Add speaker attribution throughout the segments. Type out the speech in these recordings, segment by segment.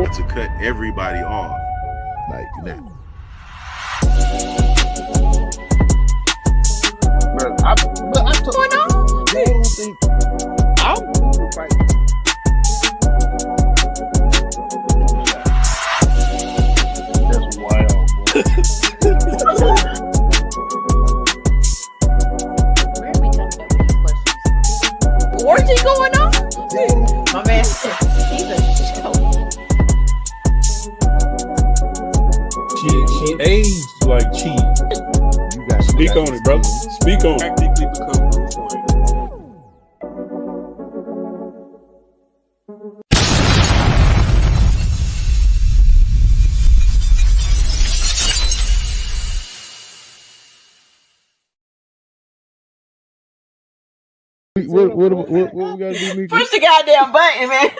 Speaker 1: to cut everybody off. Like that.
Speaker 2: Bro, I don't think I'll fight. That's wild, bro.
Speaker 3: Where are we coming up with these questions? Orgy going on? My man said he's a show.
Speaker 4: She aged like cheese.
Speaker 1: You got
Speaker 4: Speak on it, brother. Speak on it.
Speaker 5: Practically become Bruce Wayne.
Speaker 1: What we gotta do, Mika?
Speaker 3: Push the goddamn button, man.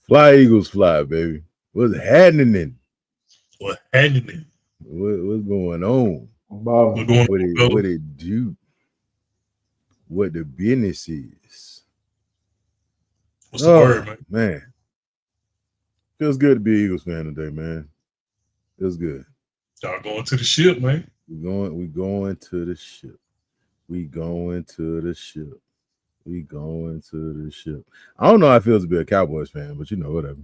Speaker 1: Fly Eagles fly, baby. What's happening?
Speaker 4: What happening?
Speaker 1: What's going on?
Speaker 2: Bob,
Speaker 4: What going
Speaker 1: What
Speaker 4: on,
Speaker 1: it,
Speaker 4: brother?
Speaker 1: what it do? What the business is?
Speaker 4: What's the word, man?
Speaker 1: Feels good to be an Eagles fan today, man. Feels good.
Speaker 4: Y'all going to the ship, man.
Speaker 1: We going to the ship. We going to the ship. We going to the ship. I don't know how it feels to be a Cowboys fan, but you know, whatever.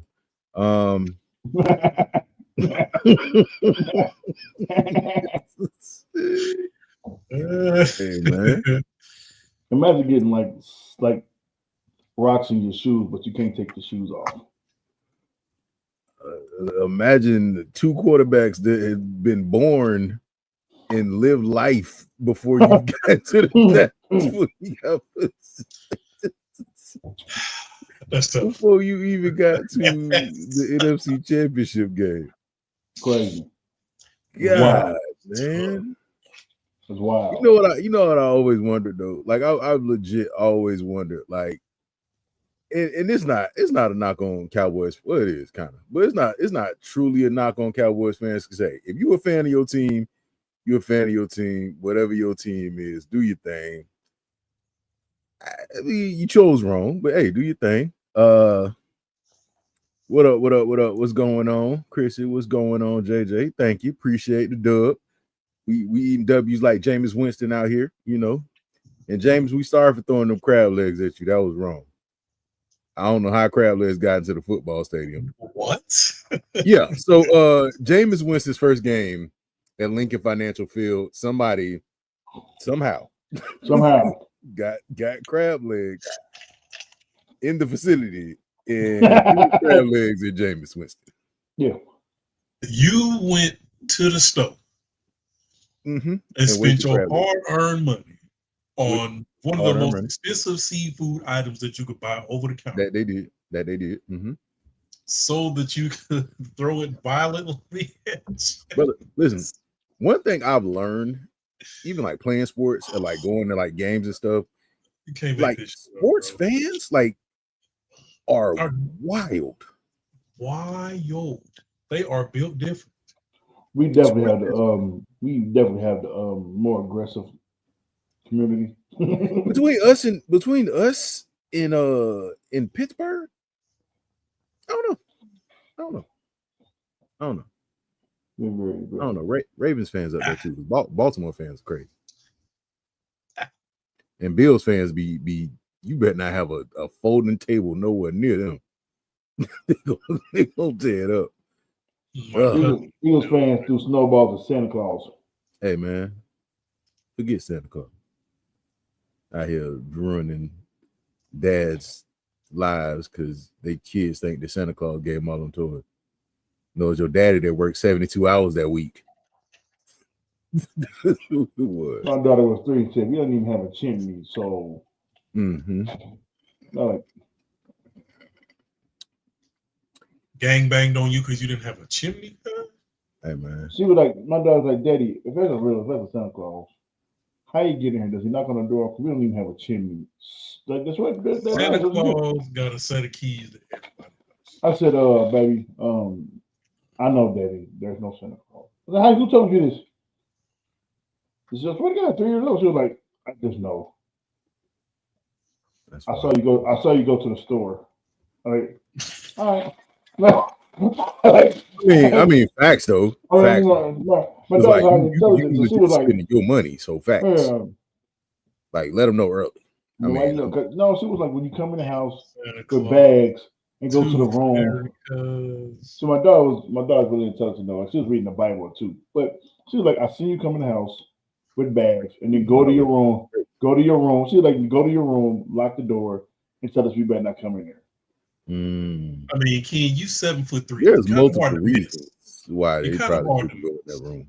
Speaker 1: Hey, man.
Speaker 2: imagine getting like rocks in your shoes, but you can't take the shoes off.
Speaker 1: Imagine two quarterbacks that had been born and lived life before you got to the
Speaker 4: That's tough.
Speaker 1: before you even got to the NFC Championship game.
Speaker 2: Crazy.
Speaker 1: God, man.
Speaker 2: It's wild.
Speaker 1: You know what I always wondered though. Like I've legit always wondered, like, and it's not a knock on Cowboys. Well, it is kind of, but it's not truly a knock on Cowboys fans to say if you're a fan of your team, you're a fan of your team. Whatever your team is, do your thing. I mean, you chose wrong, but hey, do your thing. What up? What's going on, Chrissy? What's going on, JJ? Thank you, appreciate the dub. We eating W's like Jameis Winston out here, you know. And James, we sorry for throwing them crab legs at you. That was wrong. I don't know how crab legs got into the football stadium.
Speaker 4: What?
Speaker 1: Yeah. So Jameis Winston's first game at Lincoln Financial Field, somebody somehow got crab legs in the facility and crab legs at Jameis Winston.
Speaker 2: Yeah.
Speaker 4: You went to the store and spent your hard-earned money on one of the most expensive seafood items that you could buy over the counter.
Speaker 1: That they did. Mm-hmm.
Speaker 4: So that you could throw it violently at
Speaker 1: Brother, listen, one thing I've learned, even like playing sports or like going to like games and stuff,
Speaker 4: you can't
Speaker 1: like sports fans like are wild.
Speaker 4: Wild. They are built different.
Speaker 2: We definitely have the more aggressive community.
Speaker 1: between us in Pittsburgh. I don't know. Ravens fans up there too. Baltimore fans are crazy. And Bills fans be you better not have a folding table nowhere near them. they gonna tear it up.
Speaker 2: Eagles fans do snowballs at Santa Claus.
Speaker 1: Hey man, forget Santa Claus. Out here ruining dads' lives because they kids think that Santa Claus gave them all them toys. No, it's your daddy that worked 72 hours that week.
Speaker 2: My daughter was 3 and said, "We don't even have a chimney, so like
Speaker 4: gang banged on you because you didn't have a chimney."
Speaker 1: Hey man,
Speaker 2: she was like, my daughter was like, "Daddy, if there's a Santa Claus, How you get in here? Does he knock on the door? We don't even have a chimney. Like that's what
Speaker 4: Santa Claus got a set of keys to everybody.
Speaker 2: I said, baby, I know, Daddy. There's no Santa Claus. I said, how who told you this? She said, what God, 3 years old? She was like, I just know. I saw you go to the store. Like, all right. No.
Speaker 1: I mean, facts though. Facts.
Speaker 2: My
Speaker 1: It's like
Speaker 2: daughter's
Speaker 1: you
Speaker 2: intelligent, so she was like,
Speaker 1: spending your money, so facts.
Speaker 2: yeah.
Speaker 1: Like, let them know early. I mean,
Speaker 2: no, she was like, when you come in the house with bags and go to the room. So my daughter's really intelligent though. She was reading the Bible too. But she was like, I see you come in the house with bags and then go to your room. Go to your room. She was like, go to your room, lock the door, and tell us we better not come in there.
Speaker 4: I mean, Ken, you 7'3".
Speaker 1: There's multiple reasons why they probably should go in that room.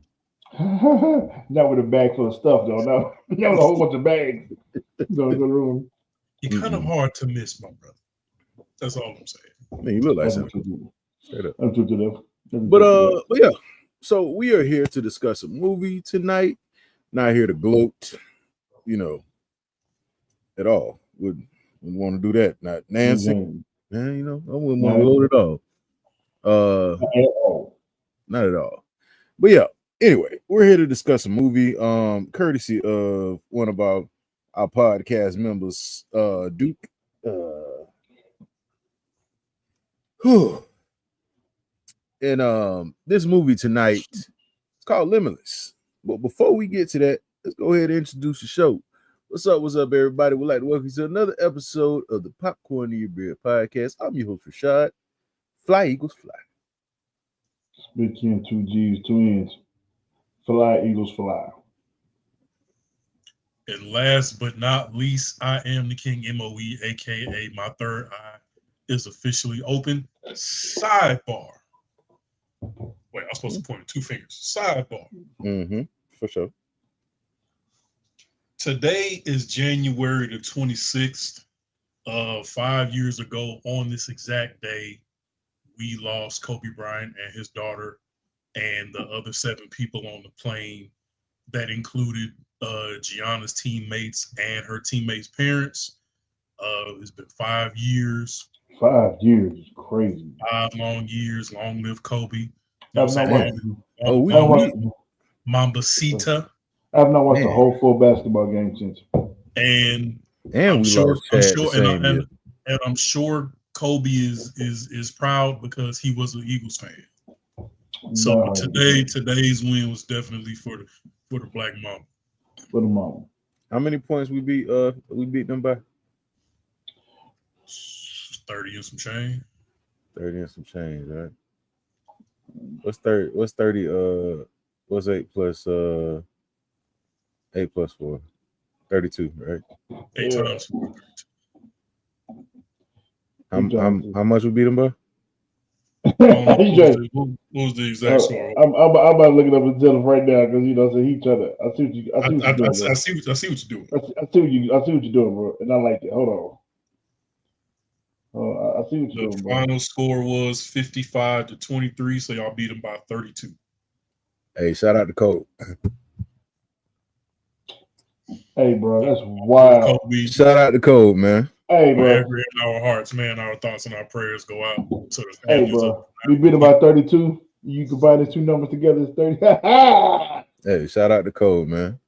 Speaker 2: Not with a bag full of stuff though. No, with a whole bunch of bags. Go to the room.
Speaker 4: You're kind of hard to miss, my brother. That's all I'm saying.
Speaker 1: I mean, you look like something. But yeah. So we are here to discuss a movie tonight. Not here to gloat, at all. Wouldn't want to do that. Not Nancy. I wouldn't want to gloat at all. Not at all. But yeah. Anyway, we're here to discuss a movie, courtesy of one of our podcast members, Duke. And this movie tonight is called Limitless. But before we get to that, let's go ahead and introduce the show. What's up, everybody? We'd like to welcome you to another episode of the Popcorn in Your Beer podcast. I'm your host, Rashad. Fly, Eagles, fly.
Speaker 2: Split chin, 2 G's, 2 N's. Fly, Eagles, fly.
Speaker 4: And last but not least, I am the King MOE, aka my third eye is officially open. Sidebar. Wait, I was supposed to point with 2 fingers. Sidebar.
Speaker 1: For sure.
Speaker 4: Today is January the 26th. 5 years ago, on this exact day, we lost Kobe Bryant and his daughter and the other 7 people on the plane. That included Gianna's teammates and her teammates' parents. It's been 5 years.
Speaker 2: 5 years is crazy.
Speaker 4: 5 long years. Long live Kobe. Mambasita.
Speaker 2: I've not watched a whole full basketball game since.
Speaker 4: And I'm sure Kobe is proud because he was an Eagles fan. So today's win was definitely for the Black Mamba.
Speaker 2: For the Mamba.
Speaker 1: How many points we beat them by?
Speaker 4: 30 and some change.
Speaker 1: 30 and some change, right? What's 30? What's 30? What's 8 plus 8 plus 4? 32, right?
Speaker 4: 8 times 4.
Speaker 1: How much we beat them by?
Speaker 4: What was the exact score?
Speaker 2: I'm about to look it up and tell him right now because so he trying to. I see what you're doing.
Speaker 4: I see what you're doing.
Speaker 2: I see what you're doing, bro, and I like it. Hold on. I see what you're doing.
Speaker 4: The final score was 55-23, so y'all beat them by 32.
Speaker 1: Hey, shout out to Cole.
Speaker 2: Hey, bro, that's wild.
Speaker 4: Kobe.
Speaker 1: Shout out to Cole, man.
Speaker 2: Hey, bro.
Speaker 4: Wherever in our hearts, man, our thoughts and our prayers go out to the
Speaker 2: families. Hey, bro. We beat about 32. You combine the 2 numbers together, it's 30.
Speaker 1: Hey, shout out to Cole, man.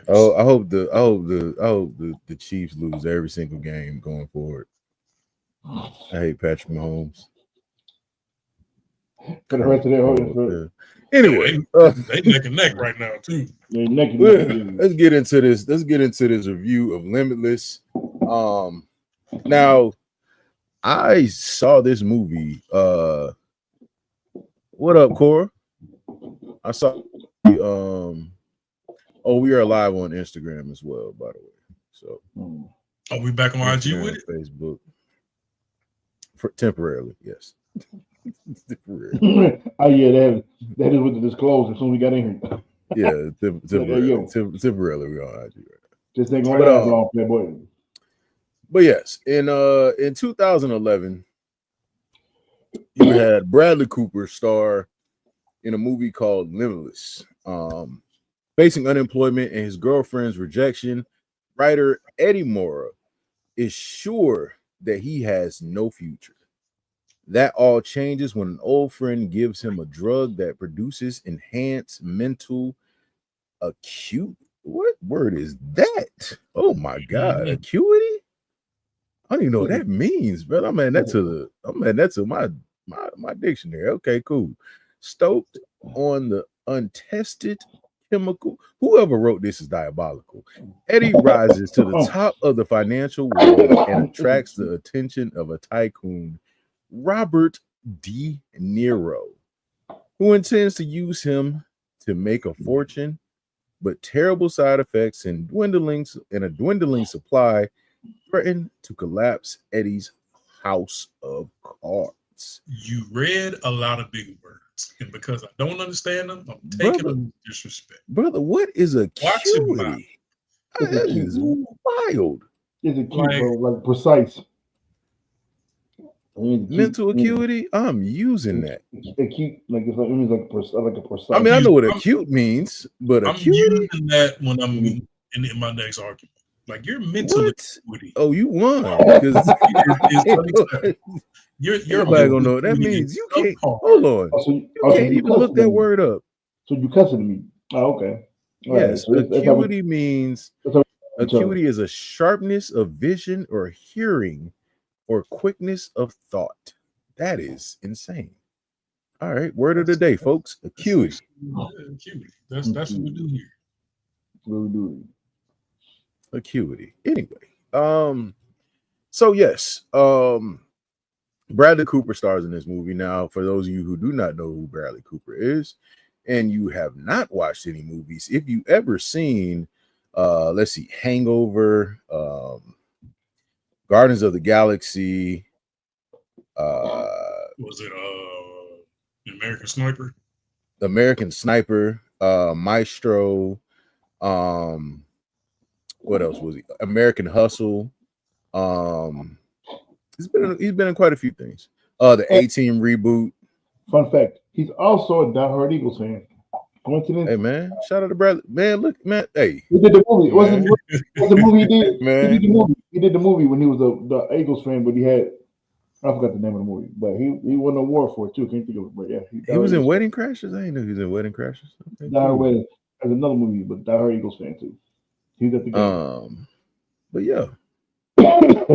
Speaker 1: Oh, I hope the Chiefs lose every single game going forward. I hate Patrick Mahomes.
Speaker 2: For the rest of their
Speaker 1: Anyway,
Speaker 4: they neck and neck right now too.
Speaker 1: Let's get into this. Let's get into this review of Limitless. Now, I saw this movie. What up, Cora? I saw. We are live on Instagram as well, by the way. So,
Speaker 4: are we back on IG with it?
Speaker 1: Facebook, temporarily, yes.
Speaker 2: Oh yeah, that is with the disclosure as soon as we got in here.
Speaker 1: Yeah, temporarily we on IG right now.
Speaker 2: Just ain't gonna last long, boy.
Speaker 1: But yes, in 2011, you had Bradley Cooper star in a movie called Limitless. Facing unemployment and his girlfriend's rejection, writer Eddie Mora is sure that he has no future. That all changes when an old friend gives him a drug that produces enhanced mental acute. What word is that? Oh my god, acuity? I don't even know what that means, but I'm adding that to my dictionary. Okay, cool. Stoked on the untested chemical. Whoever wrote this is diabolical. Eddie rises to the top of the financial world and attracts the attention of a tycoon, Robert De Niro, who intends to use him to make a fortune, but terrible side effects and a dwindling supply threaten to collapse Eddie's house of cards.
Speaker 4: You read a lot of big words, and because I don't understand them, I'm taking them with disrespect.
Speaker 1: Brother, what is acuity? That is wild.
Speaker 2: It's acute, bro, like precise.
Speaker 1: Mental acuity? I'm using that.
Speaker 2: Acute, like it means like a precise.
Speaker 1: I mean, I know what acute means, but
Speaker 4: I'm
Speaker 1: acuity?
Speaker 4: using that when I'm in my next argument. Like your mental acuity.
Speaker 1: Oh, you won because
Speaker 4: you're
Speaker 1: everybody gonna know what that means. You can't hold on. You can't even look that word up.
Speaker 2: So you cussing me? Oh, okay.
Speaker 1: Yes, right. So acuity means acuity is a sharpness of vision or hearing or quickness of thought. That is insane. All right, word of the day, folks. Acuity.
Speaker 4: Acuity. That's what we do here.
Speaker 2: What we do.
Speaker 1: Acuity. Anyway, so yes, Bradley Cooper stars in this movie. Now, for those of you who do not know who Bradley Cooper is, and you have not watched any movies, if you ever seen, let's see, Hangover, Guardians of the Galaxy,
Speaker 4: was it American Sniper?
Speaker 1: American Sniper, Maestro, what else was he? American Hustle. He's been in quite a few things. The A-Team reboot.
Speaker 2: Fun fact: he's also a diehard Eagles fan. Coincidence?
Speaker 1: Hey man, shout out to Bradley. Man, look, man. Hey,
Speaker 2: he did the movie. What's the movie he did?
Speaker 1: Man.
Speaker 2: He did the movie. He did the movie when he was the Eagles fan, but I forgot the name of the movie, but he won an award for it too. Can't think of it, but yeah,
Speaker 1: he was in Wedding Crashers. I didn't know he was in Wedding Crashers. Okay,
Speaker 2: cool. Wedding as another movie, but diehard Eagles fan too. He's at the game.
Speaker 1: But yeah.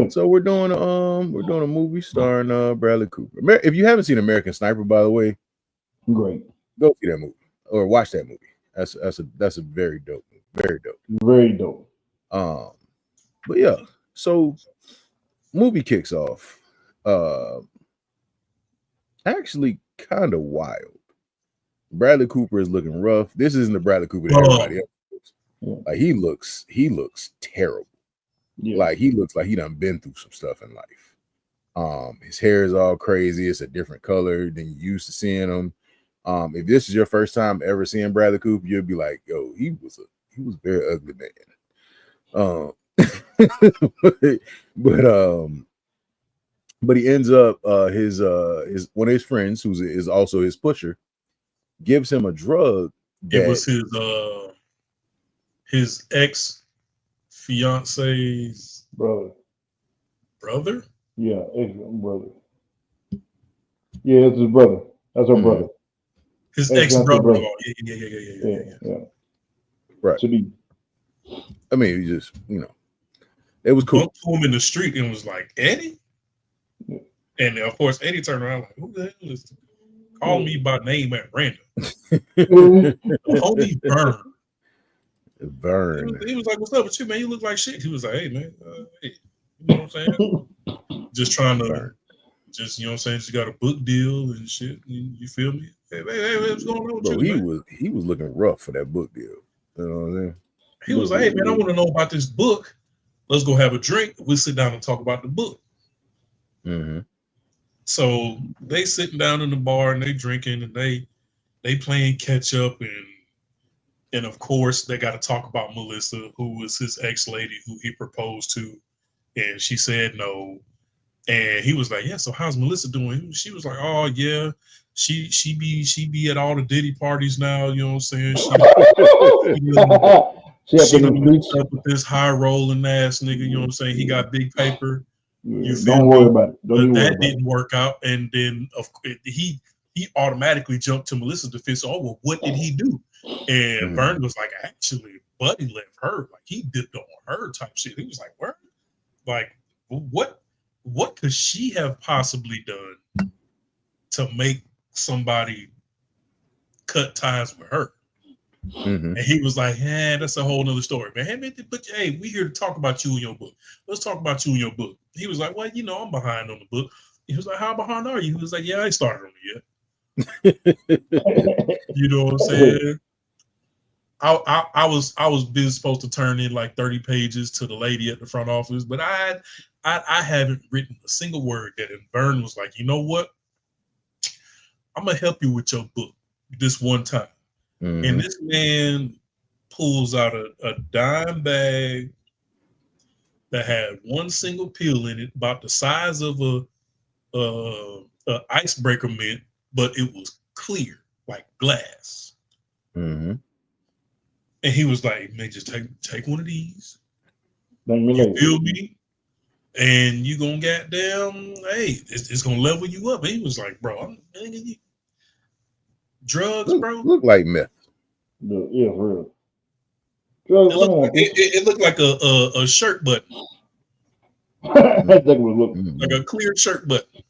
Speaker 1: So we're doing a movie starring Bradley Cooper. If you haven't seen American Sniper, by the way,
Speaker 2: great.
Speaker 1: Go see that movie or watch that movie. That's a very dope movie. Very dope.
Speaker 2: Very dope.
Speaker 1: But yeah, so movie kicks off. Actually kind of wild. Bradley Cooper is looking rough. This isn't the Bradley Cooper that everybody else looks. Like he looks terrible. Yeah. Like he looks like he done been through some stuff in life. His hair is all crazy. It's a different color than you used to seeing him. If this is your first time ever seeing Bradley Cooper, you'll be like, yo, he was a very ugly man. But he ends up his one of his friends, who is also his pusher, gives him a drug.
Speaker 4: It was his ex fiance's brother.
Speaker 2: Yeah, ex-brother. Yeah, it's his brother. That's her brother.
Speaker 4: His ex-brother. Yeah.
Speaker 1: Right. I mean, he just, it was cool.
Speaker 4: Bumped to him in the street and was like, Eddie? Yeah. And of course, Eddie turned around like, who the hell is this? Calling me by name at random. Homie Vern. He was like, what's up with you, man? You look like shit. He was like, hey, man. Hey. You know what I'm saying? Just trying to, just, you know what I'm saying? Just got a book deal and shit. You feel me? Hey, what's going on with you,
Speaker 1: he was looking rough for that book deal. You know what I'm saying?
Speaker 4: He was like, hey, man, I want to know about this book. Let's go have a drink. We'll sit down and talk about the book.
Speaker 1: Mm-hmm.
Speaker 4: So they sitting down in the bar and they drinking and they playing catch up and of course they got to talk about Melissa, who was his ex-lady who he proposed to, and she said no. And he was like, "Yeah, so how's Melissa doing?" She was like, "Oh yeah, she be at all the Diddy parties now. You know what I'm saying? She done hooked up with this high rolling ass nigga. You know what I'm saying? He got big paper. You feel
Speaker 2: Don't
Speaker 4: me?
Speaker 2: worry about it. Don't
Speaker 4: But
Speaker 2: even worry
Speaker 4: that
Speaker 2: about it.
Speaker 4: didn't work out, and then he automatically jumped to Melissa's defense. Oh well, what did he do? And Vern was like, actually, Buddy left her. Like he dipped on her type shit. He was like, where? Like, what could she have possibly done to make somebody cut ties with her? And he was like, "Yeah, that's a whole nother story, man. Hey, man, but hey, we here to talk about you and your book. Let's talk about you and your book." He was like, "Well, you know, I'm behind on the book." He was like, "How behind are you?" He was like, "Yeah, I ain't started on it yet." You know what I'm saying? I was been supposed to turn in like 30 pages to the lady at the front office, but I haven't written a single word yet. And Vern was like, "You know what? I'm gonna help you with your book this one time." And this man pulls out a dime bag that had one single pill in it, about the size of a icebreaker mint, but it was clear like glass. And he was like, "Man, just take one of these. You feel me? And you gonna goddamn, hey, it's gonna level you up." And he was like, "Bro, drugs, bro.
Speaker 1: Look like meth.
Speaker 2: Yeah, for real.
Speaker 4: It looked like a shirt button, like a clear shirt button."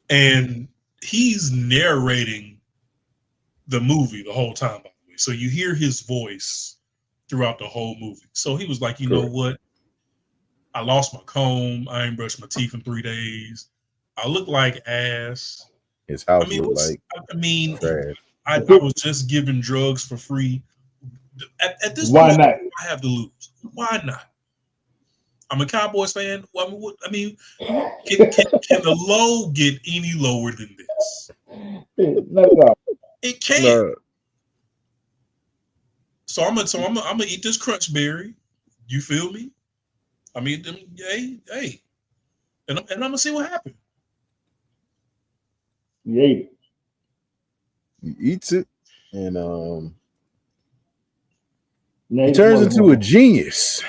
Speaker 4: And he's narrating the movie the whole time, by the way. So you hear his voice throughout the whole movie. So he was like, "You know what? I lost my comb. I ain't brushed my teeth in 3 days. I look like ass.
Speaker 1: His house looked like trash.
Speaker 4: I was just giving drugs for free. At this
Speaker 2: Why
Speaker 4: point,
Speaker 2: not?
Speaker 4: I have to lose. Why not? I'm a Cowboys fan. I mean, can the low get any lower than this?
Speaker 2: Not at all.
Speaker 4: It can't."
Speaker 1: No.
Speaker 4: So I'm gonna eat this crunch berry. You feel me? I mean, hey, and I'm gonna see what happens.
Speaker 2: He ate it.
Speaker 1: He eats it, and he turns into a genius.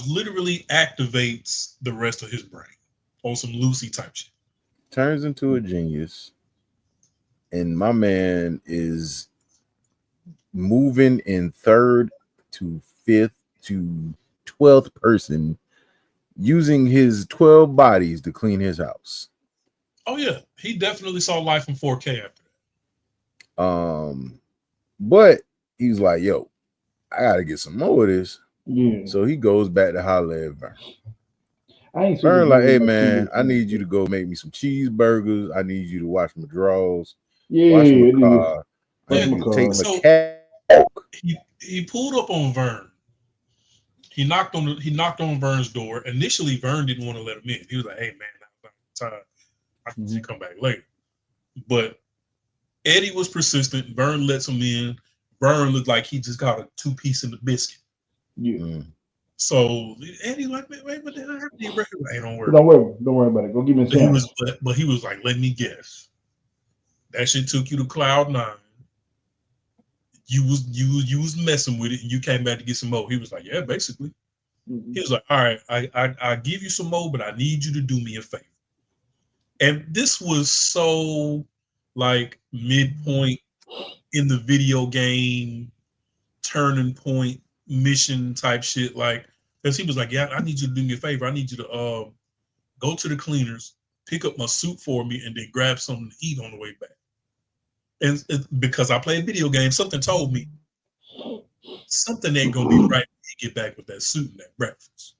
Speaker 4: Literally activates the rest of his brain on some Lucy type shit.
Speaker 1: Turns into a genius, and my man is moving in third to fifth to 12th person, using his 12 bodies to clean his house.
Speaker 4: Oh yeah, he definitely saw life in 4K after
Speaker 1: that. But he's like, "Yo, I gotta get some more of this."
Speaker 2: Yeah.
Speaker 1: So he goes back to holler at Vern.
Speaker 2: I
Speaker 1: Vern like, "Hey man, I need you to go make me some cheeseburgers. I need you to wash my drawers. Wash my car. I need to take my cat."
Speaker 4: He pulled up on Vern. He knocked on Vern's door. Initially, Vern didn't want to let him in. He was like, "Hey man, time. I can come back later." But Eddie was persistent. Vern lets him in. Vern looked like he just got a 2-piece in the biscuit.
Speaker 2: Yeah.
Speaker 4: So Eddie like, "Wait, what the hell happened to you, bro?" Hey, don't worry.
Speaker 2: Don't worry about it. Go give me a sandwich.
Speaker 4: But he was like, "Let me guess. That shit took you to cloud 9. You was messing with it, and you came back to get some more." He was like, "Yeah, basically." He was like, "All right, I give you some more, but I need you to do me a favor." And this was so like midpoint in the video game, turning point mission type shit. Like, because he was like, "Yeah, I need you to do me a favor. I need you to go to the cleaners, pick up my suit for me, and then grab something to eat on the way back." And because I play video games, something told me something ain't gonna be right when you get back with that suit and that breakfast.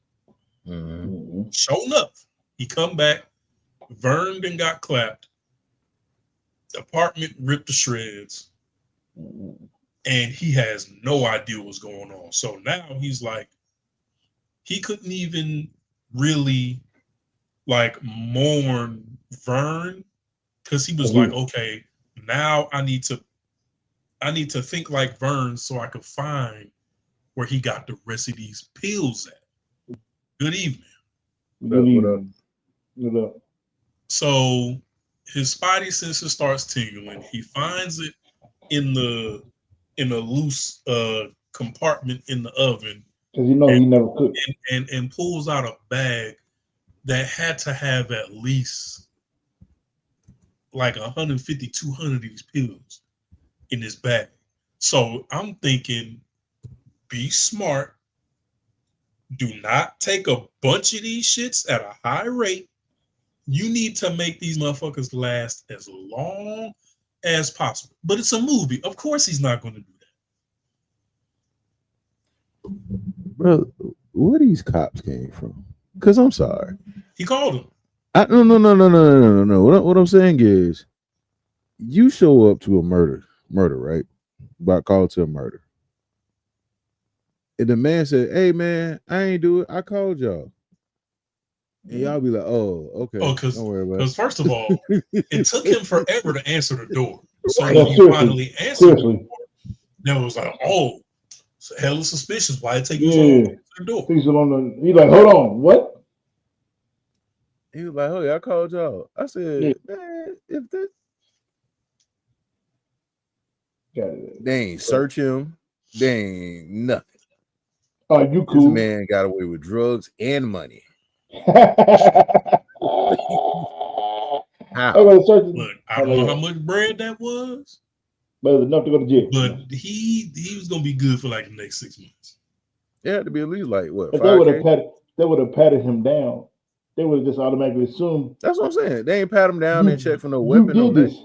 Speaker 4: Sure enough, he come back. Vern then got clapped. The apartment ripped to shreds, and he has no idea what's going on. So now he's like, he couldn't even really like mourn Vern, because he was like, "Okay, now I need to think like Vern so I could find where he got the rest of these pills at." Good evening.
Speaker 2: Good evening. What up?
Speaker 4: So his spidey senses starts tingling. He finds it in a loose compartment in the oven.
Speaker 2: Because he never cooked.
Speaker 4: And pulls out a bag that had to have at least like 150, 200 of these pills in this bag. So I'm thinking, be smart. Do not take a bunch of these shits at a high rate. You need to make these motherfuckers last as long as possible. But it's a movie. Of course he's not going to do that.
Speaker 1: Bro, where these cops came from? Because I'm sorry.
Speaker 4: He called him.
Speaker 1: No. What I'm saying is, you show up to a murder, right? About call to a murder. And the man said, "Hey man, I ain't do it. I called y'all." And y'all be like, "Oh, okay.
Speaker 4: Don't
Speaker 1: worry about it."
Speaker 4: Because first of all, it took him forever to answer the door. So
Speaker 2: Right.
Speaker 4: when he finally answered the door, then it was like, oh, it's hella suspicious. Why it take you so long to answer the door?
Speaker 2: He's like, hold on, what?
Speaker 1: He was like, "Oh yeah, I called y'all." I said, "Man, if that they ain't search him, they ain't nothing."
Speaker 2: Oh, you cool?
Speaker 1: This man got away with drugs and money. How?
Speaker 4: Look, I don't know how much bread that was,
Speaker 2: but it was enough to go to jail.
Speaker 4: But he was gonna be good for like the next 6 months.
Speaker 1: It had to be at least like what?
Speaker 2: If they would have patted him down, they would have just automatically assumed.
Speaker 1: That's what I'm saying. They ain't pat him down and check for no weapon.
Speaker 2: You did this.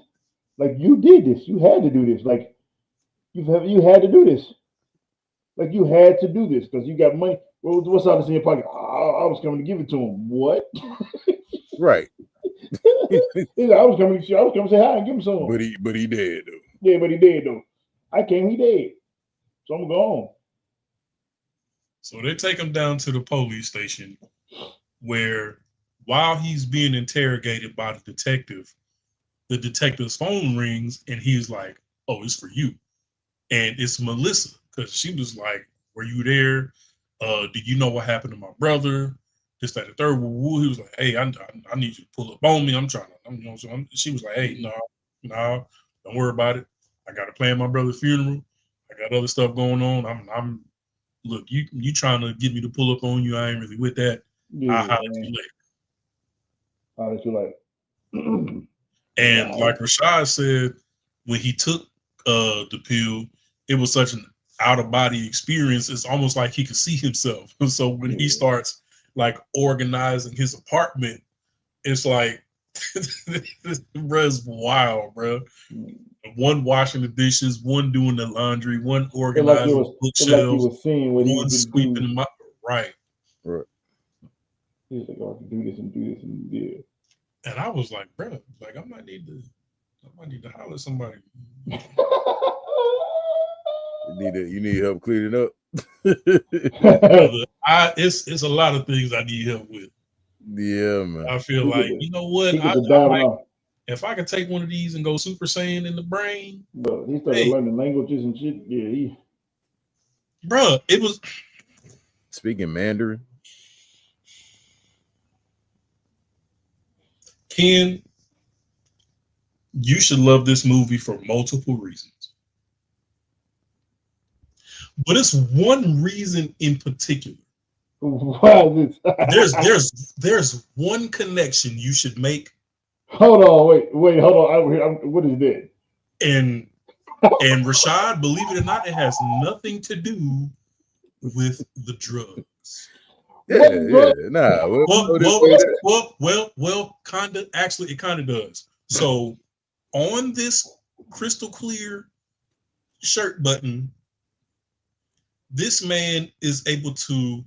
Speaker 2: Like you did this. You had to do this. Like you had to do this. Like you had to do this because you got money. What's all this in your pocket? I was coming to give it to him. What?
Speaker 1: Right.
Speaker 2: I was coming to say hi and give him some.
Speaker 1: But he dead though.
Speaker 2: Yeah, but he dead though. I came, he dead. So I'm gone.
Speaker 4: So they take him down to the police station where while he's being interrogated by the detective's phone rings and he's like, "Oh, it's for you." And it's Melissa because she was like, "Were you there? Do you know what happened to my brother?" This, that, the third. He was like, "Hey, I need you to pull up on me. I'm trying to." So she was like, "Hey, no, don't worry about it. I got to plan my brother's funeral. I got other stuff going on. I'm look, you trying to get me to pull up on you. I ain't really with that. I'll holler at you later."
Speaker 2: I'll let you later.
Speaker 4: And like Rashad said, when he took the pill, it was such an out of body experience. It's almost like he could see himself. So when he starts like organizing his apartment, it's like bruh's wild, bro. One washing the dishes, one doing the laundry, one organizing bookshelves, one sweeping my right.
Speaker 2: He's like, "Oh, I can do this and do this and yeah."
Speaker 4: And I was like, bro, like I might need to holler at somebody.
Speaker 1: You need help cleaning up.
Speaker 4: It's a lot of things I need help with.
Speaker 1: Yeah, man.
Speaker 4: I feel like, you know what? If I could take one of these and go Super Saiyan in the brain.
Speaker 2: Bro, he started learning languages and shit. Yeah,
Speaker 4: bro, it was
Speaker 1: speaking Mandarin.
Speaker 4: Ken, you should love this movie for multiple reasons. But it's one reason in particular. There's one connection you should make.
Speaker 2: Hold on, wait, hold on. What is that?
Speaker 4: And Rashad, believe it or not, it has nothing to do with the drugs.
Speaker 1: Nah.
Speaker 4: Well, kinda. Actually, it kind of does. So, on this crystal clear shirt button, this man is able to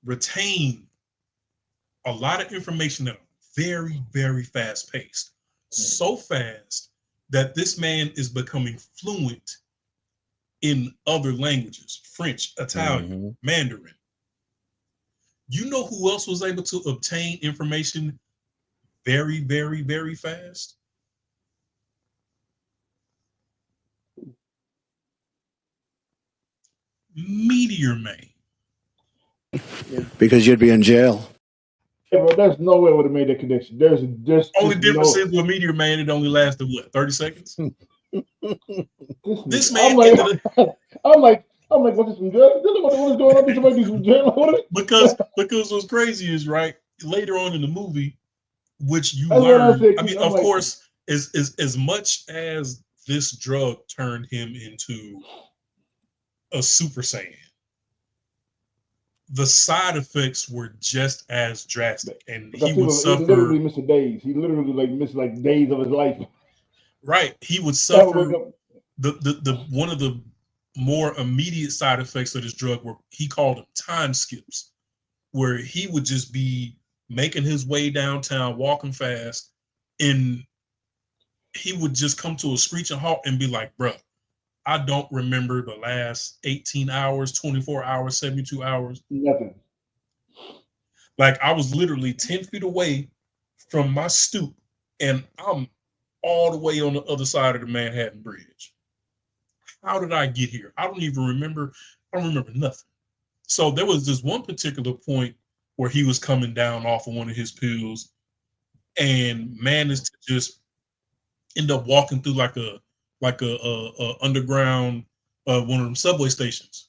Speaker 4: retain a lot of information at a very, very fast pace. So fast that this man is becoming fluent in other languages: French, Italian, Mandarin. You know who else was able to obtain information very, very, very fast? Meteor Man.
Speaker 6: Yeah. Because you'd be in jail.
Speaker 2: Hey, bro, there's no way I would have made that connection. There's
Speaker 4: only difference
Speaker 2: no.
Speaker 4: is with Meteor Man, it only lasted what 30 seconds. This man
Speaker 2: I'm like,
Speaker 4: ended up
Speaker 2: I'm like, what's some drugs? What is going on? Did somebody do some drugs?
Speaker 4: because what's crazy is right later on in the movie, which you
Speaker 2: That's what I
Speaker 4: learn.
Speaker 2: said.
Speaker 4: I mean,
Speaker 2: I'm
Speaker 4: of
Speaker 2: like,
Speaker 4: course, as much as this drug turned him into a Super Saiyan, the side effects were just as drastic, and he would
Speaker 2: he literally
Speaker 4: suffer.
Speaker 2: missed days. He literally like missed like days of his life.
Speaker 4: Right, he would
Speaker 2: I would wake
Speaker 4: suffer.
Speaker 2: up.
Speaker 4: The one of the more immediate side effects of this drug were he called them time skips, where he would just be making his way downtown, walking fast, and he would just come to a screeching halt and be like, "Bruh, I don't remember the last 18 hours, 24 hours, 72 hours.
Speaker 2: Nothing.
Speaker 4: Like I was literally 10 feet away from my stoop, and I'm all the way on the other side of the Manhattan Bridge. How did I get here? I don't even remember. I don't remember nothing." So there was this one particular point where he was coming down off of one of his pills and managed to just end up walking through like a underground one of them subway stations,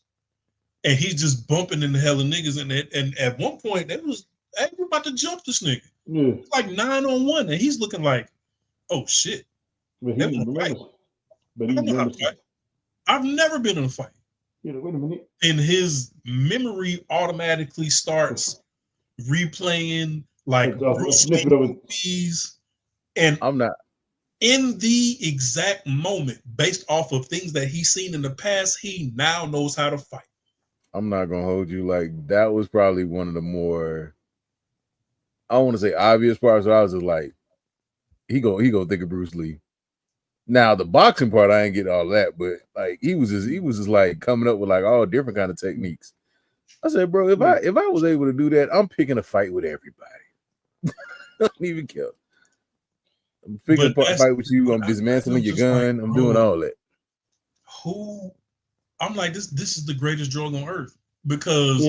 Speaker 4: and he's just bumping into hella niggas in it. And at one point, they was hey, we're about to jump this nigga.
Speaker 2: Yeah.
Speaker 4: It's like 9-on-1, and he's looking like, oh shit.
Speaker 2: But he remembers. But he remembers.
Speaker 4: I've never been in a fight.
Speaker 2: Yeah, wait a minute.
Speaker 4: And his memory automatically starts replaying like Bruce Lee movies. And
Speaker 1: I'm not
Speaker 4: in the exact moment, based off of things that he's seen in the past, he now knows how to fight.
Speaker 1: I'm not gonna hold you. Like that was probably one of the more, I don't want to say obvious parts, but I was just like, he go think of Bruce Lee. Now the boxing part, I ain't get all that, but like he was just like coming up with like all different kind of techniques. I said, bro, if I was able to do that, I'm picking a fight with everybody. I don't even care. I'm picking a fight with you. I'm dismantling your gun. Like, I'm doing all that.
Speaker 4: Who? I'm like, this is the greatest drug on earth because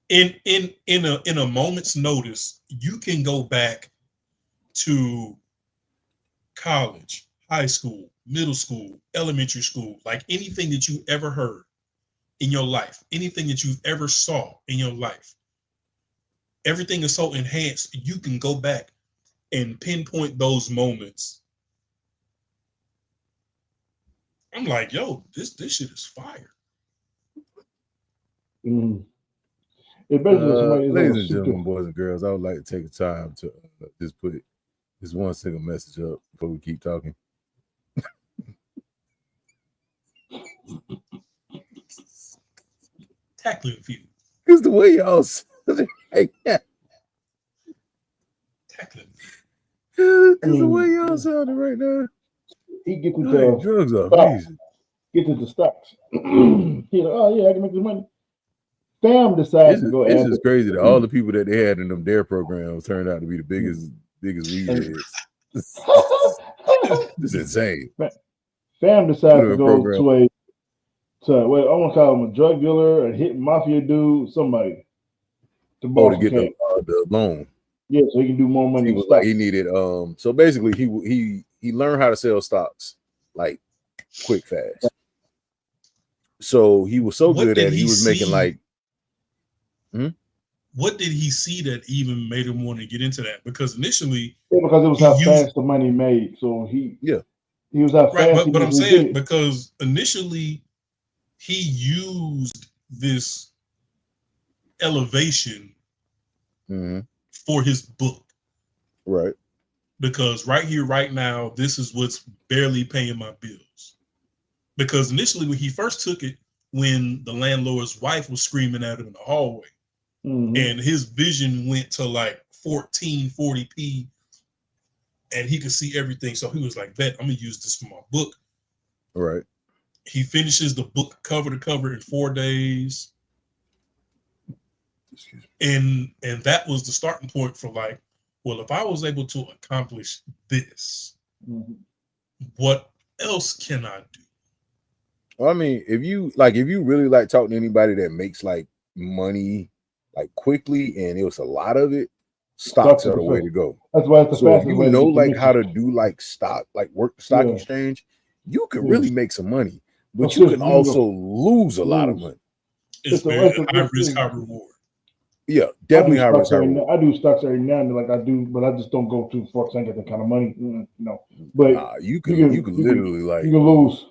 Speaker 4: in a moment's notice, you can go back to college, high school, middle school, elementary school, like anything that you ever heard in your life, anything that you've ever saw in your life. Everything is so enhanced, you can go back and pinpoint those moments. I'm like, yo, this shit is fire.
Speaker 2: Mm.
Speaker 1: Ladies and gentlemen, boys and girls, I would like to take the time to just put this one single message up before we keep talking.
Speaker 4: Tackling few.
Speaker 1: Because the way y'all
Speaker 4: tackling.
Speaker 1: Because the way y'all sounding right now.
Speaker 2: He gets into
Speaker 1: drugs are amazing.
Speaker 2: Get into stocks. He's like, oh yeah, I can make this money. Fam decides to go.
Speaker 1: It's just crazy that all the people that they had in them DARE programs turned out to be the biggest weed heads. It's insane.
Speaker 2: Fam decides to go to I want to call him a drug dealer, a hit mafia dude, somebody.
Speaker 1: To get the loan.
Speaker 2: Yeah, so he can do more money.
Speaker 1: He was like he needed. So basically, he learned how to sell stocks like quick, fast. So he was so good at it, he was making like.
Speaker 4: What did he see that even made him want to get into that? Because initially,
Speaker 2: because it was how fast the money made. So he was how fast.
Speaker 4: But I'm saying because initially he used this elevation for his book,
Speaker 1: right?
Speaker 4: Because right here, right now, this is what's barely paying my bills. Because initially, when he first took it, when the landlord's wife was screaming at him in the hallway. And his vision went to like 1440p and he could see everything. So he was like, bet, I'm gonna use this for my book.
Speaker 1: Right.
Speaker 4: He finishes the book cover to cover in 4 days. And that was the starting point for like, well, if I was able to accomplish this, what else can I do?
Speaker 1: Well, I mean, if you really like talking to anybody that makes like money like quickly and it was a lot of it, stocks are the way to go.
Speaker 2: That's why it's the
Speaker 1: so
Speaker 2: fastest way to get
Speaker 1: like
Speaker 2: commission.
Speaker 1: how to do like stock, like work the stock exchange. You can really make some money, but you can also lose a lot of money.
Speaker 4: It's very high risk, high reward.
Speaker 1: Yeah, definitely high risk, high reward.
Speaker 2: I do stocks every now and then, like I do, but I just don't go too far because I ain't got that kind of money. No, but
Speaker 1: you can literally like
Speaker 2: you can lose,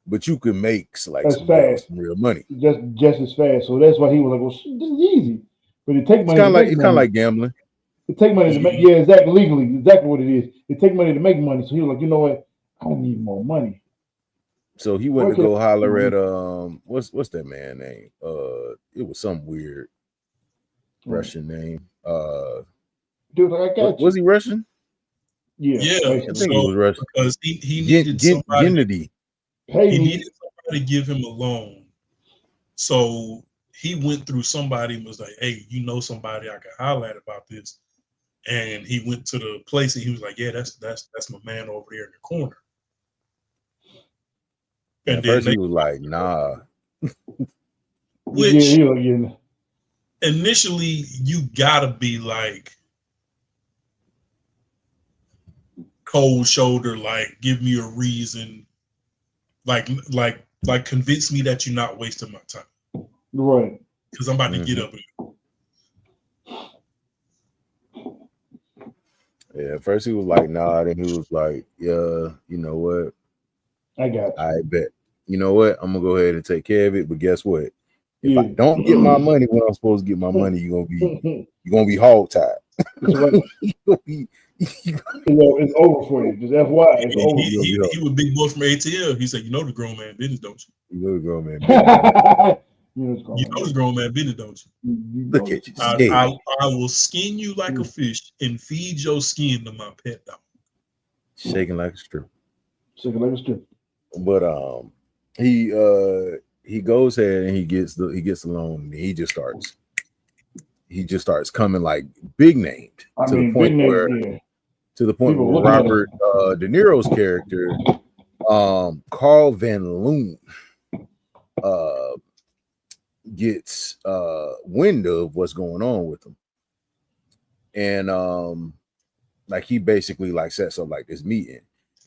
Speaker 1: but you can make like some real money,
Speaker 2: just as fast. So that's why he was like, "Well, this is easy," but it take money.
Speaker 1: It's kind of like gambling.
Speaker 2: It take money to make exactly legally, exactly what it is. It take money to make money. So he was like, you know what? I need more money.
Speaker 1: So he went to go holler at what's that man name? It was some weird Russian name.
Speaker 2: Dude, I got
Speaker 1: was he Russian?
Speaker 4: Yeah,
Speaker 1: I think he was Russian
Speaker 4: because he needed somebody. He needed somebody to give him a loan. So he went through somebody and was like, "Hey, you know somebody I can holler at about this?" And he went to the place and he was like, "Yeah, that's my man over there in the corner."
Speaker 1: And at first he was like, "Nah."
Speaker 4: Which initially you gotta be like cold shoulder, like give me a reason, like convince me that you're not wasting my time,
Speaker 2: right?
Speaker 4: Because I'm about to get up.
Speaker 1: Yeah, at first he was like, "Nah," then he was like, "Yeah, you know what?
Speaker 2: I got you.
Speaker 1: I bet. You know what? I'm gonna go ahead and take care of it. But guess what? If I don't get my money when I'm supposed to get my money, you're gonna be hog tied.
Speaker 2: It's over for you. Just FYI, it's over.
Speaker 4: He was big boy from ATL. He said, "You know the grown man business, don't you?
Speaker 1: You know the grown man business.
Speaker 4: You know the grown man business, don't you?
Speaker 1: Look at you.
Speaker 4: I will skin you like a fish and feed your skin to my pet dog."
Speaker 1: Shaking like a stripper.
Speaker 2: Shaking like a stripper.
Speaker 1: But he goes ahead and he gets the loan and he just starts coming like big named to the point where Robert De Niro's character, Carl Van Loon, gets wind of what's going on with him, and like he basically like sets up like this meeting.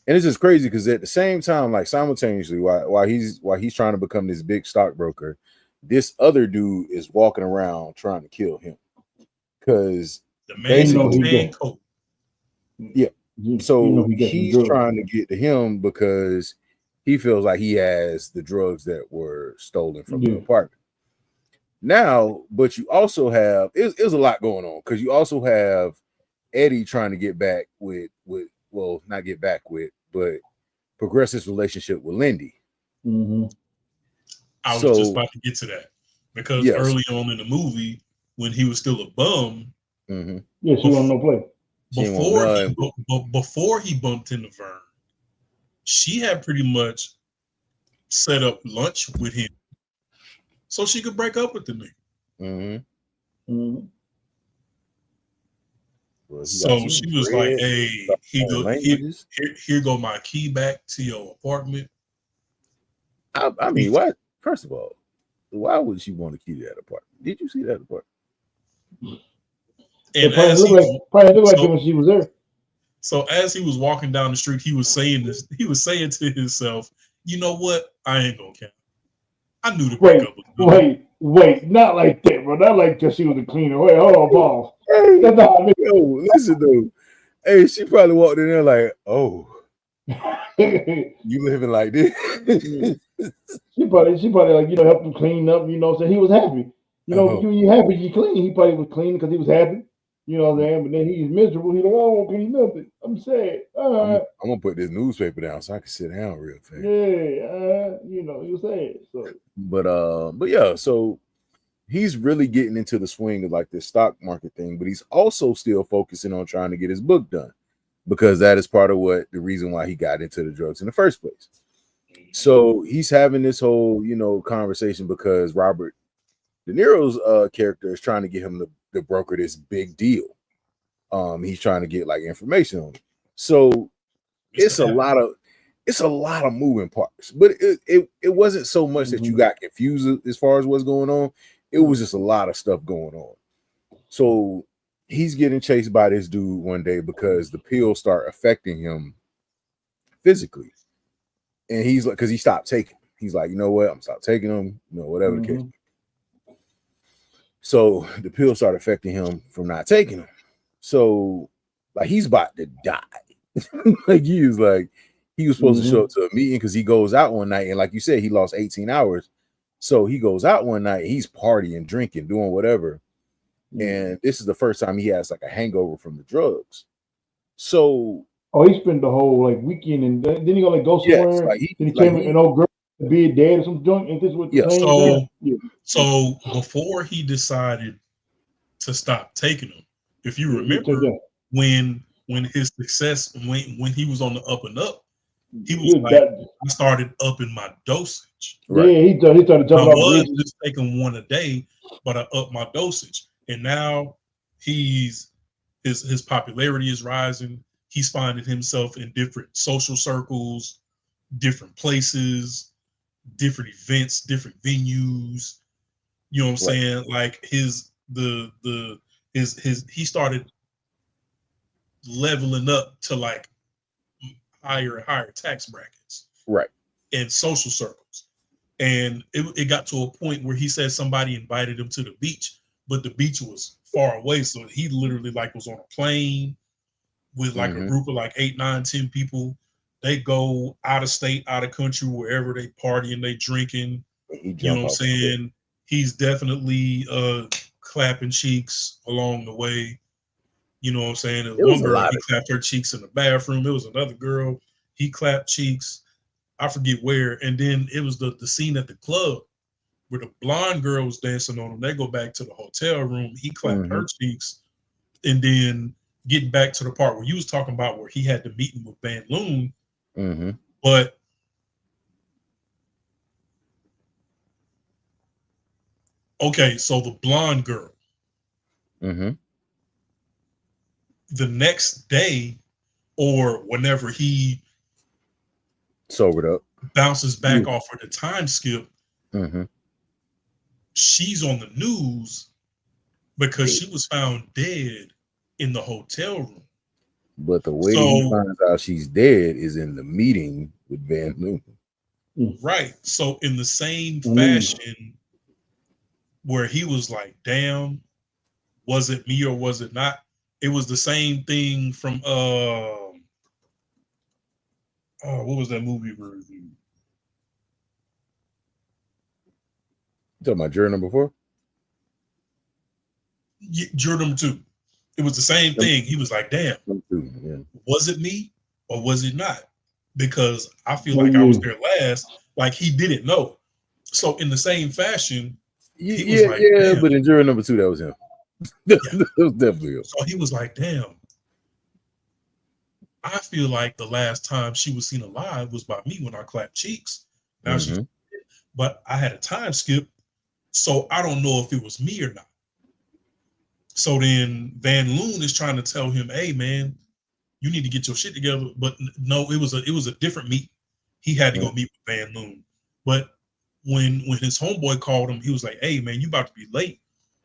Speaker 1: And it's just crazy because at the same time, like simultaneously, while he's trying to become this big stockbroker, this other dude is walking around trying to kill him. Because basically, so he's trying to get to him because he feels like he has the drugs that were stolen from the apartment. Now, but you also have it's a lot going on because you also have Eddie trying to get back with well, not get back with, but progress his relationship with Lindy.
Speaker 4: I was just about to get to that because early on in the movie, when he was still a bum,
Speaker 2: she won't no play.
Speaker 4: Before he bumped into Vern, she had pretty much set up lunch with him so she could break up with the nigga.
Speaker 1: Well,
Speaker 4: so she was like, "Hey, here go my key back to your apartment."
Speaker 1: I mean, why? First of all, why would she want to keep that apartment? Did you see that apartment?
Speaker 4: And
Speaker 2: probably looked like it when she was there.
Speaker 4: So as he was walking down the street, he was saying this. He was saying to himself, "You know what? I ain't gonna count. I knew the breakup was good."
Speaker 2: Wait, not like that, bro. Not like just she was a cleaner. Wait, hold on, Paul.
Speaker 1: That's not listen, though. Hey, she probably walked in there like, "Oh, you living like this?"
Speaker 2: She probably like helped him clean up. So he was happy. When you happy, you clean. He probably was cleaning because he was happy. You know what I'm saying? But then he's miserable. He's like, "I won't clean nothing. I'm sad."
Speaker 1: I'm gonna put this newspaper down so I can sit down real fast.
Speaker 2: He was sad. So,
Speaker 1: but yeah, so he's really getting into the swing of like this stock market thing, but he's also still focusing on trying to get his book done because that is part of the reason why he got into the drugs in the first place. So he's having this whole conversation because Robert De Niro's character is trying to get him to broker this big deal. He's trying to get like information on it. So it's a lot of moving parts, but it wasn't so much that you got confused as far as what's going on. It was just a lot of stuff going on. So he's getting chased by this dude one day because the pills start affecting him physically. And he's like, because he stopped taking. He's like, you know what? I'm stop taking them, whatever the case. So the pills start affecting him from not taking them. So like he's about to die. Like he was supposed to show up to a meeting because he goes out one night, and like you said, he lost 18 hours. So he goes out one night, he's partying, drinking, doing whatever. And this is the first time he has like a hangover from the drugs. So
Speaker 2: he spent the whole like weekend, and then he go go somewhere.
Speaker 1: Like
Speaker 2: then he came in an old girl to be a dad or some joint, and this was
Speaker 4: So before he decided to stop taking them, if you remember, when his success, when he was on the up and up, he was like, I started upping my dosage.
Speaker 2: Right. Yeah, he started jumping off.
Speaker 4: I was just taking one a day, but I upped my dosage, and now his popularity is rising. He's finding himself in different social circles, different places, different events, different venues. You know what I'm saying? Like he started leveling up to like higher and higher tax brackets.
Speaker 1: Right.
Speaker 4: In social circles. And it got to a point where he said somebody invited him to the beach, but the beach was far away. So he literally like was on a plane with like a group of like 8, 9, 10 people. They go out of state, out of country, wherever they partying, they drinking. You know what I'm saying? He's definitely clapping cheeks along the way. You know what I'm saying? One girl, he clapped her cheeks in the bathroom. It was another girl, he clapped cheeks. I forget where. And then it was the scene at the club where the blonde girl was dancing on him. They go back to the hotel room. He clapped her cheeks. And then getting back to the part where you was talking about where he had the meeting with Van Loon. But okay, so the blonde girl. The next day, or whenever he
Speaker 1: sobered up,
Speaker 4: bounces back off of the time skip, she's on the news because she was found dead in the hotel room.
Speaker 1: But the way he finds out she's dead is in the meeting with Van Loon.
Speaker 4: Right. So in the same fashion where he was like, damn, was it me or was it not? It was the same thing from what was that movie we reviewed?
Speaker 1: You talking about Juror Number 4?
Speaker 4: Juror Number 2. It was the same thing. He was like, damn, was it me or was it not? Because I feel like I was there last. Like he didn't know. So in the same fashion, he was like, damn.
Speaker 1: But in Juror Number 2, that was him. That was definitely him.
Speaker 4: So he was like, damn, I feel like the last time she was seen alive was by me when I clapped cheeks. Now she's dead, but I had a time skip, so I don't know if it was me or not. So then Van Loon is trying to tell him, hey man, you need to get your shit together. But no, it was a different meet. He had to go meet with Van Loon. But when his homeboy called him, he was like, hey man, you about to be late.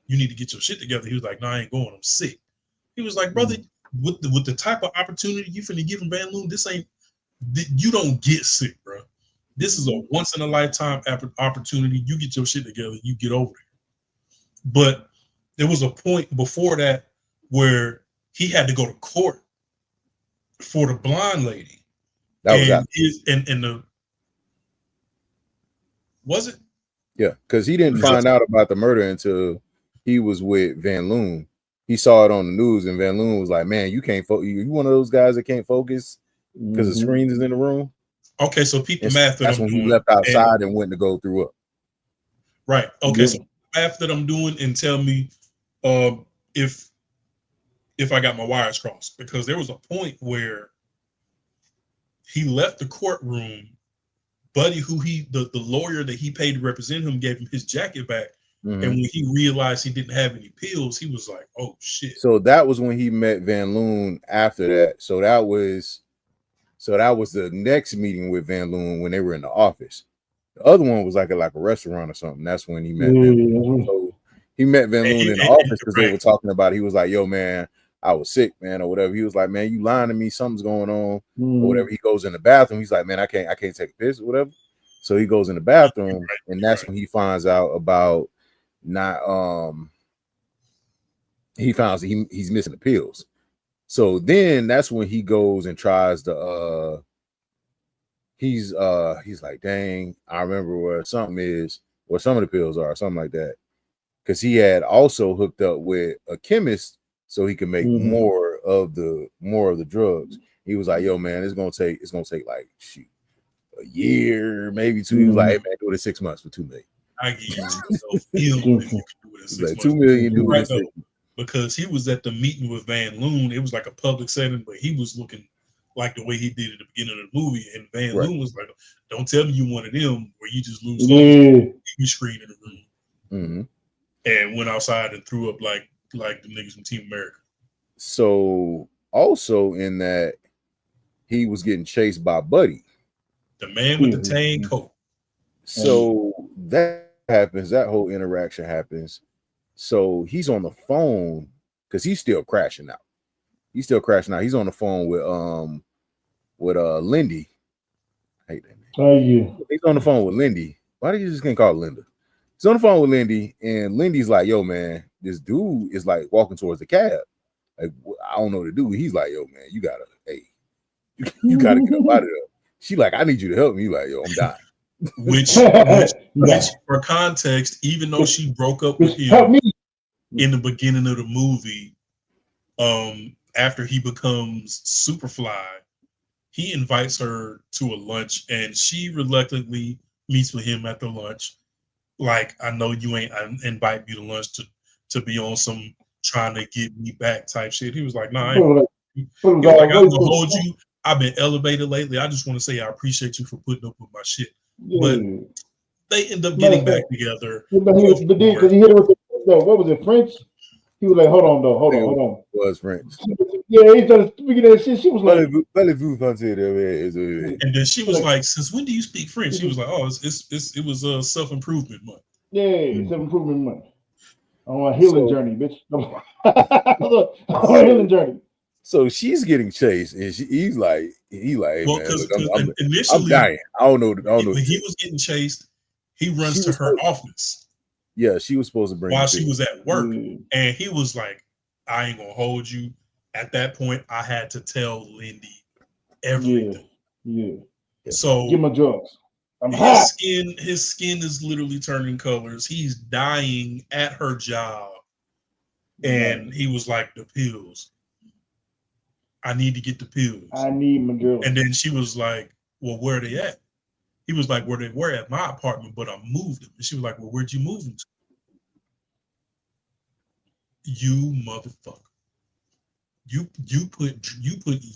Speaker 4: You need to get your shit together. He was like, no, I ain't going, I'm sick. He was like, brother, with the type of opportunity you finna give him Van Loon, you don't get sick, bro. This is a once in a lifetime opportunity. You get your shit together, you get over it. But there was a point before that where he had to go to court for the blonde lady.
Speaker 1: That was
Speaker 4: was it?
Speaker 1: Yeah, because he didn't find out about the murder until he was with Van Loon. He saw it on the news, and Van Loon was like, man, you can't focus. You one of those guys that can't focus because the screen is in the room.
Speaker 4: Okay, so peep the math that
Speaker 1: that's when he left outside and went to go through up.
Speaker 4: Right. Okay, so math that I'm doing, and tell me if I got my wires crossed, because there was a point where he left the courtroom. Buddy, the lawyer that he paid to represent him, gave him his jacket back. And when he realized he didn't have any pills, he was like, oh shit.
Speaker 1: So that was when he met Van Loon after that. So that was the next meeting with Van Loon when they were in the office. The other one was like a restaurant or something. That's when he met them. So He met Van Loon in the office because they
Speaker 4: right.
Speaker 1: were talking about it. He was like, yo, man, I was sick, man, or whatever. He was like, man, you lying to me, something's going on, or whatever. He goes in the bathroom. He's like, man, I can't take a piss or whatever. So he goes in the bathroom, and that's when he finds out about not he finds he's missing the pills. So then that's when he goes and tries to he's like, dang, I remember where something is, where some of the pills are, something like that. Because he had also hooked up with a chemist so he could make more of the drugs. He was like, yo, man, it's gonna take like shoot, a year, maybe two. He was like, hey, man, do it in 6 months for $2 million.
Speaker 4: I give yourself feeling if you can do it in 6
Speaker 1: Like
Speaker 4: months.
Speaker 1: $2 million, do it in 6 months.
Speaker 4: Because he was at the meeting with Van Loon. It was like a public setting, but he was looking like the way he did at the beginning of the movie. And Van Loon was like, don't tell me you one of them where you just lose TV screen in the room. And went outside and threw up like the niggas from Team America.
Speaker 1: So also in that, he was getting chased by Buddy,
Speaker 4: the man with the tan coat.
Speaker 1: So that happens. That whole interaction happens. So he's on the phone because he's still crashing out. He's on the phone with Lindy. I hate that name.
Speaker 2: Oh yeah.
Speaker 1: He's on the phone with Lindy. Why do you just can't call it Linda? He's on the phone with Lindy, and Lindy's like, yo, man, this dude is like walking towards the cab. Like, I don't know what to do. He's like, yo, man, you gotta get up out of there. She like, I need you to help me. Like, yo, I'm dying.
Speaker 4: Which for context, even though she broke up with him in the beginning of the movie, after he becomes Superfly, he invites her to a lunch, and she reluctantly meets with him at the lunch. Like, I know you ain't invite me to lunch to be on some trying to get me back type shit. He was like, nah, he was like, I'm gonna hold you. I've been elevated lately. I just want to say I appreciate you for putting up with my shit. But they end up getting back together.
Speaker 2: But then, because he hit her with what was it, French? He was like, hold on.
Speaker 1: It was French.
Speaker 2: Yeah, he started speaking that shit. She was like,
Speaker 4: and then she was like, since when do you speak French? She was like, oh, it was self-improvement month.
Speaker 2: Yeah, self-improvement month. On a healing journey, bitch. On a healing journey.
Speaker 1: So she's getting chased, and he's like, hey,
Speaker 4: well,
Speaker 1: man, look,
Speaker 4: initially,
Speaker 1: I'm dying. I don't know.
Speaker 4: When he was getting chased, he runs to her office.
Speaker 1: Yeah, she was supposed to bring
Speaker 4: while she was at work, and he was like, I ain't gonna hold you. At that point, I had to tell Lindy everything.
Speaker 2: Yeah.
Speaker 4: So
Speaker 2: give my drugs.
Speaker 4: His skin is literally turning colors. He's dying at her job. And he was like, the pills. I need to get the pills.
Speaker 2: I need my drugs.
Speaker 4: And then she was like, well, where are they at? He was like, where they were at my apartment, but I moved them. And she was like, well, where'd you move them to? You motherfucker. You put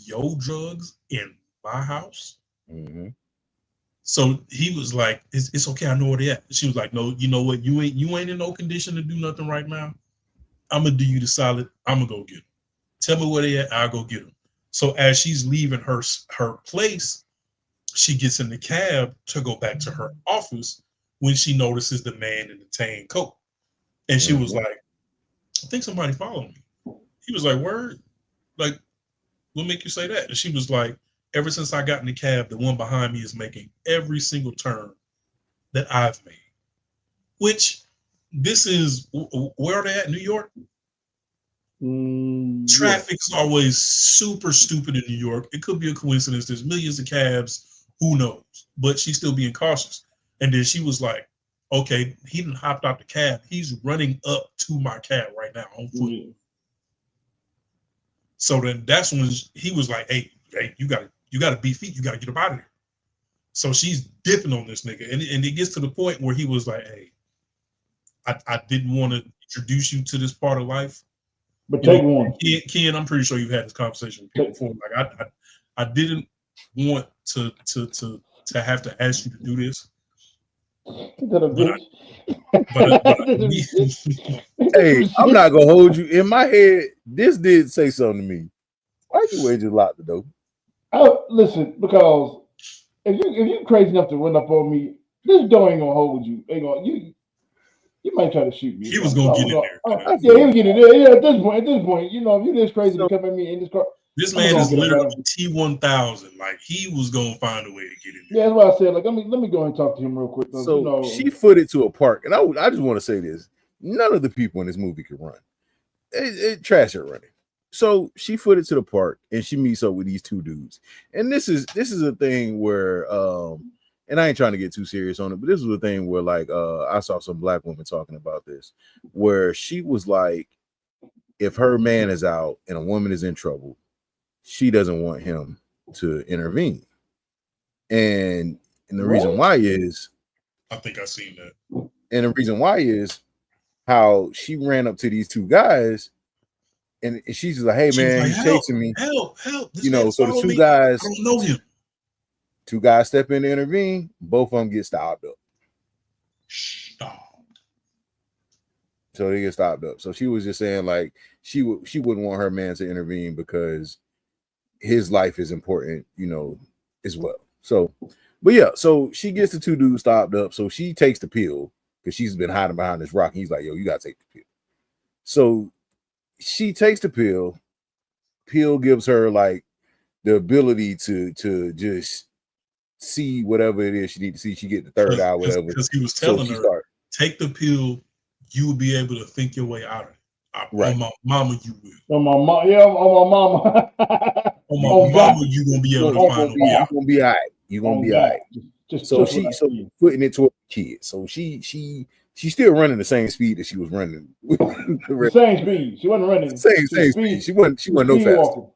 Speaker 4: your drugs in my house.
Speaker 1: Mm-hmm.
Speaker 4: So he was like, it's okay, I know where they at. She was like, no, you know what? You ain't in no condition to do nothing right now. I'm gonna do you the solid. I'm gonna go get them. Tell me where they at, I'll go get them. So as she's leaving her place, she gets in the cab to go back to her office when she notices the man in the tan coat. And she was like, I think somebody followed me. He was like, word? Like, what make you say that? And she was like, ever since I got in the cab, the one behind me is making every single turn that I've made. Which, this is, where are they at, New York? Traffic's always super stupid in New York. It could be a coincidence. There's millions of cabs. Who knows? But she's still being cautious. And then she was like, okay, he done hopped out the cab. He's running up to my cab right now on foot. So then that's when he was like, hey, you gotta be feet. You gotta get up out of there. So she's dipping on this nigga. And it gets to the point where he was like, hey, I didn't want to introduce you to this part of life.
Speaker 2: But take one.
Speaker 4: Ken, I'm pretty sure you've had this conversation with people before. Like I didn't want to have to ask you to do this.
Speaker 1: Hey, I'm not gonna hold you. In my head, this did say something to me. Why you wait just lock the door?
Speaker 2: Listen, because if you crazy enough to run up on me, this door ain't gonna hold you. You You might try to shoot me.
Speaker 4: He was gonna get in there.
Speaker 2: Yeah, he was getting there. Yeah, at this point, you know, if you're this crazy to come at me in this car.
Speaker 4: This man is literally T1000. Like he was gonna find a way to get in there.
Speaker 2: Yeah, that's what I said. Like, let me go and talk to him real quick.
Speaker 1: So
Speaker 2: you know,
Speaker 1: she footed to a park, and I just want to say this: none of the people in this movie could run. It trash at running. So she footed to the park, and she meets up with these two dudes. And this is a thing where, and I ain't trying to get too serious on it, but this is a thing where, like, I saw some black women talking about this, where she was like, if her man is out and a woman is in trouble, she doesn't want him to intervene. And the reason why is,
Speaker 4: I think I've seen that.
Speaker 1: And the reason why is how she ran up to these two guys, and she's like, "Hey man, he's chasing me.
Speaker 4: Help!
Speaker 1: This you know." So the two guys,
Speaker 4: I don't know him.
Speaker 1: Two guys step in to intervene. Both of them get stopped up. So they get stopped up. So she was just saying, like, she wouldn't want her man to intervene because his life is important, you know, as well. So, but yeah, so she gets the two dudes stopped up. So she takes the pill because she's been hiding behind this rock. And he's like, "Yo, you gotta take the pill." So she takes the pill. Pill gives her like the ability to just see whatever it is she needs to see. She get the third eye, whatever.
Speaker 4: Because he was telling her, take the pill, you will be able to think your way out of it.
Speaker 1: Right.
Speaker 4: On my mama, you will.
Speaker 2: On my mom, yeah, on my mama.
Speaker 4: On my mama, you gonna be able to find a way out.
Speaker 1: You're gonna be all right. You're gonna be all right. So she's putting it toward the kid. So she's still running the same speed that she was running.
Speaker 2: The same speed. She wasn't running.
Speaker 1: Same speed. She wasn't no faster. Walking.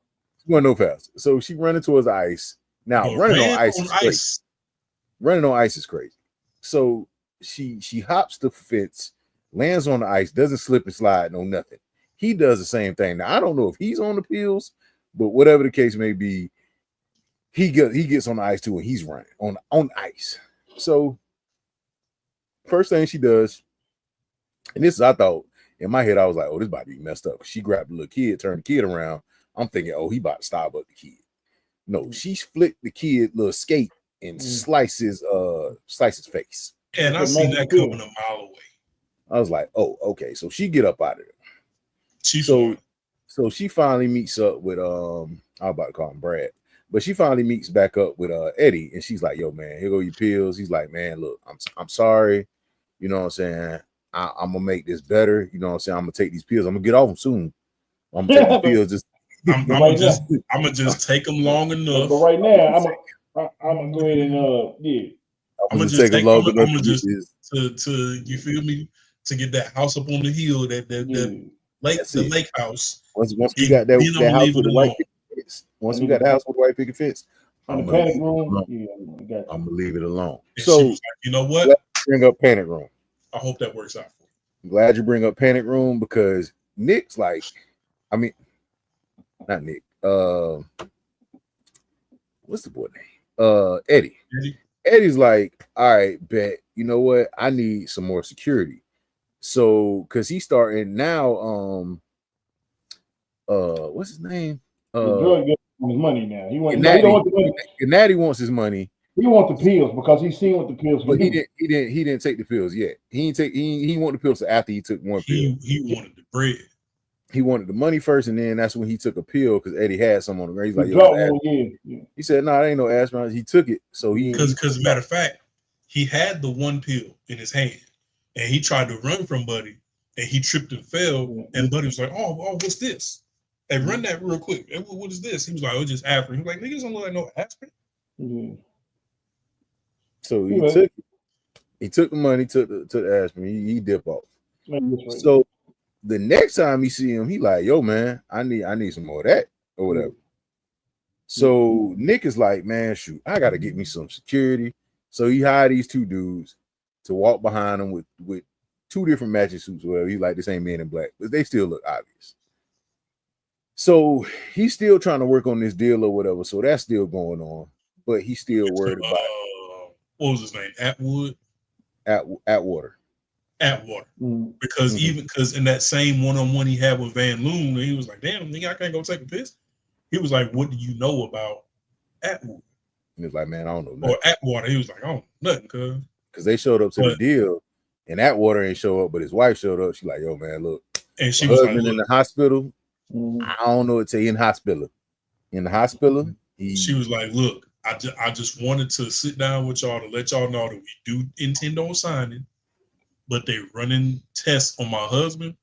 Speaker 1: She wasn't no faster. So she running towards the ice. Now running on ice is crazy. Running on ice is crazy. So she hops the fence, lands on the ice, doesn't slip and slide, no nothing. He does the same thing. Now I don't know if he's on the pills, but whatever the case may be, he gets on the ice too, and he's running on ice. So first thing she does, and this is, I thought in my head, I was like, "Oh, this about to be messed up." She grabbed the little kid, turned the kid around. I'm thinking, "Oh, he about to stab up the kid." No, she flicked the kid little skate and slices his face.
Speaker 4: And I seen that coming a mile away.
Speaker 1: I was like, "Oh, okay." So she get up out of there. So she finally meets up with I was about to call him Brad, but she finally meets back up with Eddie, and she's like, "Yo, man, here go your pills." He's like, "Man, look, I'm sorry. You know what I'm saying? I'm gonna make this better. You know what I'm saying? I'm gonna take these pills. I'm gonna get off them soon. I'm gonna take the pills just."
Speaker 4: I'm gonna just take them long enough.
Speaker 2: But right now, I'm gonna go ahead and
Speaker 4: I'm gonna just take long enough. To you feel me, to get that house up on the hill, that lake house.
Speaker 1: Once we got that house with the white picket fence. Once we got the house with the white picket fence,
Speaker 2: I'm gonna
Speaker 1: leave it alone.
Speaker 4: And
Speaker 1: so
Speaker 4: like, you know what?
Speaker 1: Bring up Panic Room.
Speaker 4: I hope that works out for you.
Speaker 1: I'm glad you bring up Panic Room because Nick's like, I mean. Not Nick. What's the boy name? Eddie. Eddie's like, all right, bet. You know what? I need some more security. So, cause he's starting now. What's his name?
Speaker 2: Drug his money now. He wants.
Speaker 1: Natty wants his money.
Speaker 2: He wants the pills because he's seen what the pills.
Speaker 1: But he didn't take the pills yet. He wanted the pills after he took one pill.
Speaker 4: He wanted the bread.
Speaker 1: He wanted the money first, and then that's when he took a pill because Eddie had some on the ground. He's like, He said, "No, it ain't no aspirin." He took it, so
Speaker 4: because as a matter of fact, he had the one pill in his hand, and he tried to run from Buddy, and he tripped and fell, and Buddy was like, "Oh, what's this? Hey, run that real quick. Hey, what is this?" He was like, "Oh, just aspirin." He was like, "Niggas don't look like no aspirin."
Speaker 1: So he took the money, took the aspirin. He dipped off. So. The next time you see him, he like, "Yo, man, I need some more of that or whatever." So Nick is like, "Man, shoot, I gotta get me some security." So he hired these two dudes to walk behind him with two different matching suits. Whatever. He's like, "This ain't Men in Black," but they still look obvious. So he's still trying to work on this deal or whatever. So that's still going on, but he's still worried about
Speaker 4: what was his name? Atwood.
Speaker 1: Atwater.
Speaker 4: Because in that same one-on-one he had with Van Loon, he was like, "Damn, nigga, I can't go take a piss." He was like, "What do you know about Atwood?"
Speaker 1: He was like, "Man, I don't know nothing."
Speaker 4: Or Atwater. He was like, "Oh, nothing, cuz."
Speaker 1: Because they showed up to the deal, and that water ain't show up, but his wife showed up. She like, yo, man, look,
Speaker 4: and she
Speaker 1: my
Speaker 4: was
Speaker 1: husband
Speaker 4: like,
Speaker 1: in the hospital.
Speaker 2: Mhm.
Speaker 1: I don't know what to tell you in hospital. In the hospital,
Speaker 4: she was like, look, I just wanted to sit down with y'all to let y'all know that we do intend on signing, but they running tests on my husband.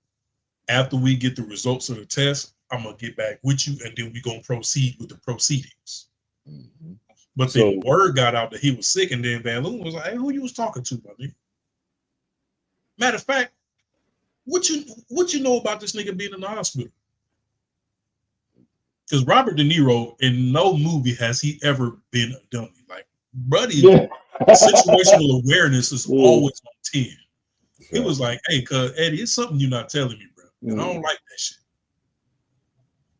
Speaker 4: After we get the results of the test, I'm gonna get back with you, and then we gonna proceed with the proceedings.
Speaker 1: mm-hmm.
Speaker 4: But then word got out that he was sick, and then Van Loon was like, hey, who you was talking to, my nigga? Matter of fact, what you know about this nigga being in the hospital? Because Robert De Niro, in no movie has he ever been a dummy. Like, buddy, situational awareness is always on 10. He was like, hey, cuz Eddie, it's something you're not telling me, bro. And I don't like that shit.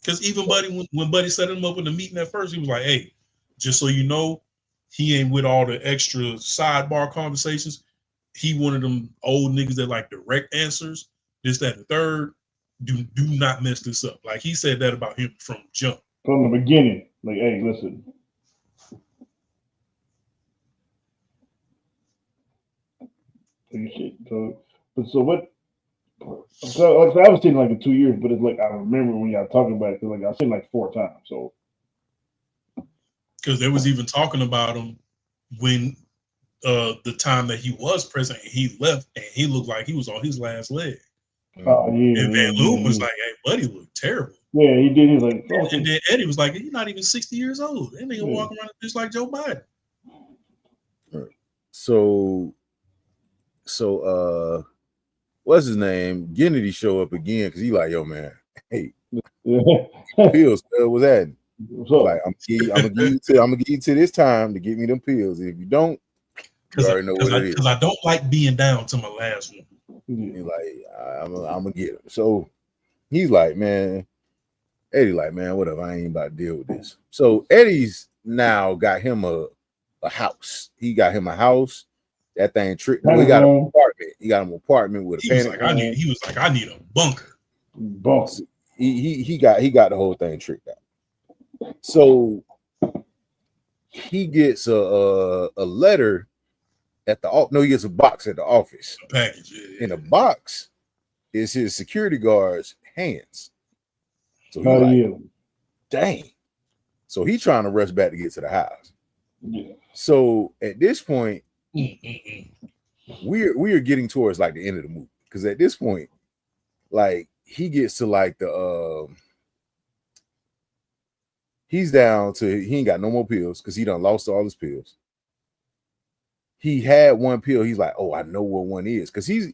Speaker 4: Because even Buddy, when Buddy set him up in the meeting at first, he was like, hey, just so you know, he ain't with all the extra sidebar conversations. He one of them old niggas that like direct answers, this, that, and the third. Do not mess this up. Like, he said that about him from jump.
Speaker 2: From the beginning. Like, hey, listen. So what? So I was saying like in 2 years, but it's like I remember when y'all talking about it, like I've seen like 4 times. So
Speaker 4: because they was even talking about him when the time that he was president, he left and he looked like he was on his last leg.
Speaker 2: Oh yeah.
Speaker 4: And Van Loon was like, hey, Buddy looked terrible.
Speaker 2: Yeah, he did. He was like,
Speaker 4: and then Eddie was like, you're not even 60 years old. That nigga walking around just like Joe Biden.
Speaker 1: So what's his name? Kennedy show up again because he like, yo, man, hey, pills, what's that? Like, I'm gonna give you to this time to get me them pills. If you don't, you already know what it is.
Speaker 4: Because I don't like being down to my last one.
Speaker 1: He's like, I'm gonna get him. So he's like, man, Eddie, like, man, whatever. I ain't about to deal with this. So Eddie's now got him a house. He got him a house. That thing tricked. Well, he got an apartment. He got him an apartment with a panic room.
Speaker 4: He was like, I need a bunker.
Speaker 1: Boss. He got the whole thing tricked out. So he gets a letter at the he gets a box at the office.
Speaker 4: A package, yeah.
Speaker 1: In a box is his security guard's hands. So he's like, dang. So he's trying to rush back to get to the house.
Speaker 2: Yeah.
Speaker 1: So at this point, we are getting towards like the end of the movie, because at this point, like, he gets to like the he's down to, he ain't got no more pills because he done lost all his pills. He had one pill. He's like, oh, I know what one is, because he's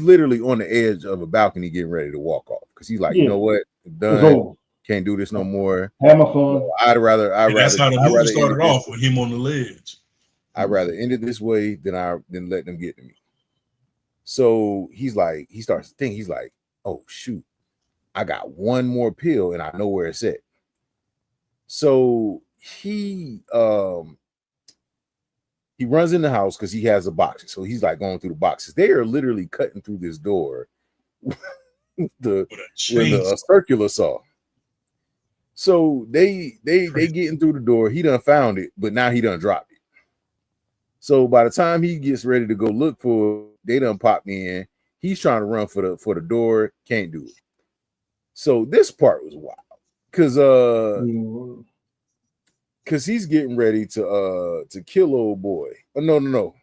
Speaker 1: literally on the edge of a balcony getting ready to walk off, because he's like, you know what, I'm done. Can't do this no more.
Speaker 2: Have my fun.
Speaker 1: I'd rather.
Speaker 4: That's how the movie started off, with him on the ledge.
Speaker 1: I'd rather end it this way than let them get to me. So he's like, he starts to think, he's like, oh shoot, I got one more pill and I know where it's at. So he runs in the house because he has a box. So he's like going through the boxes. They are literally cutting through this door with a circular saw. So they getting through the door. He done found it, but now he done dropped it. So by the time he gets ready to go look for it, they done popped in. He's trying to run for the door, can't do it. So this part was wild, because he's getting ready to kill old boy. Oh, no.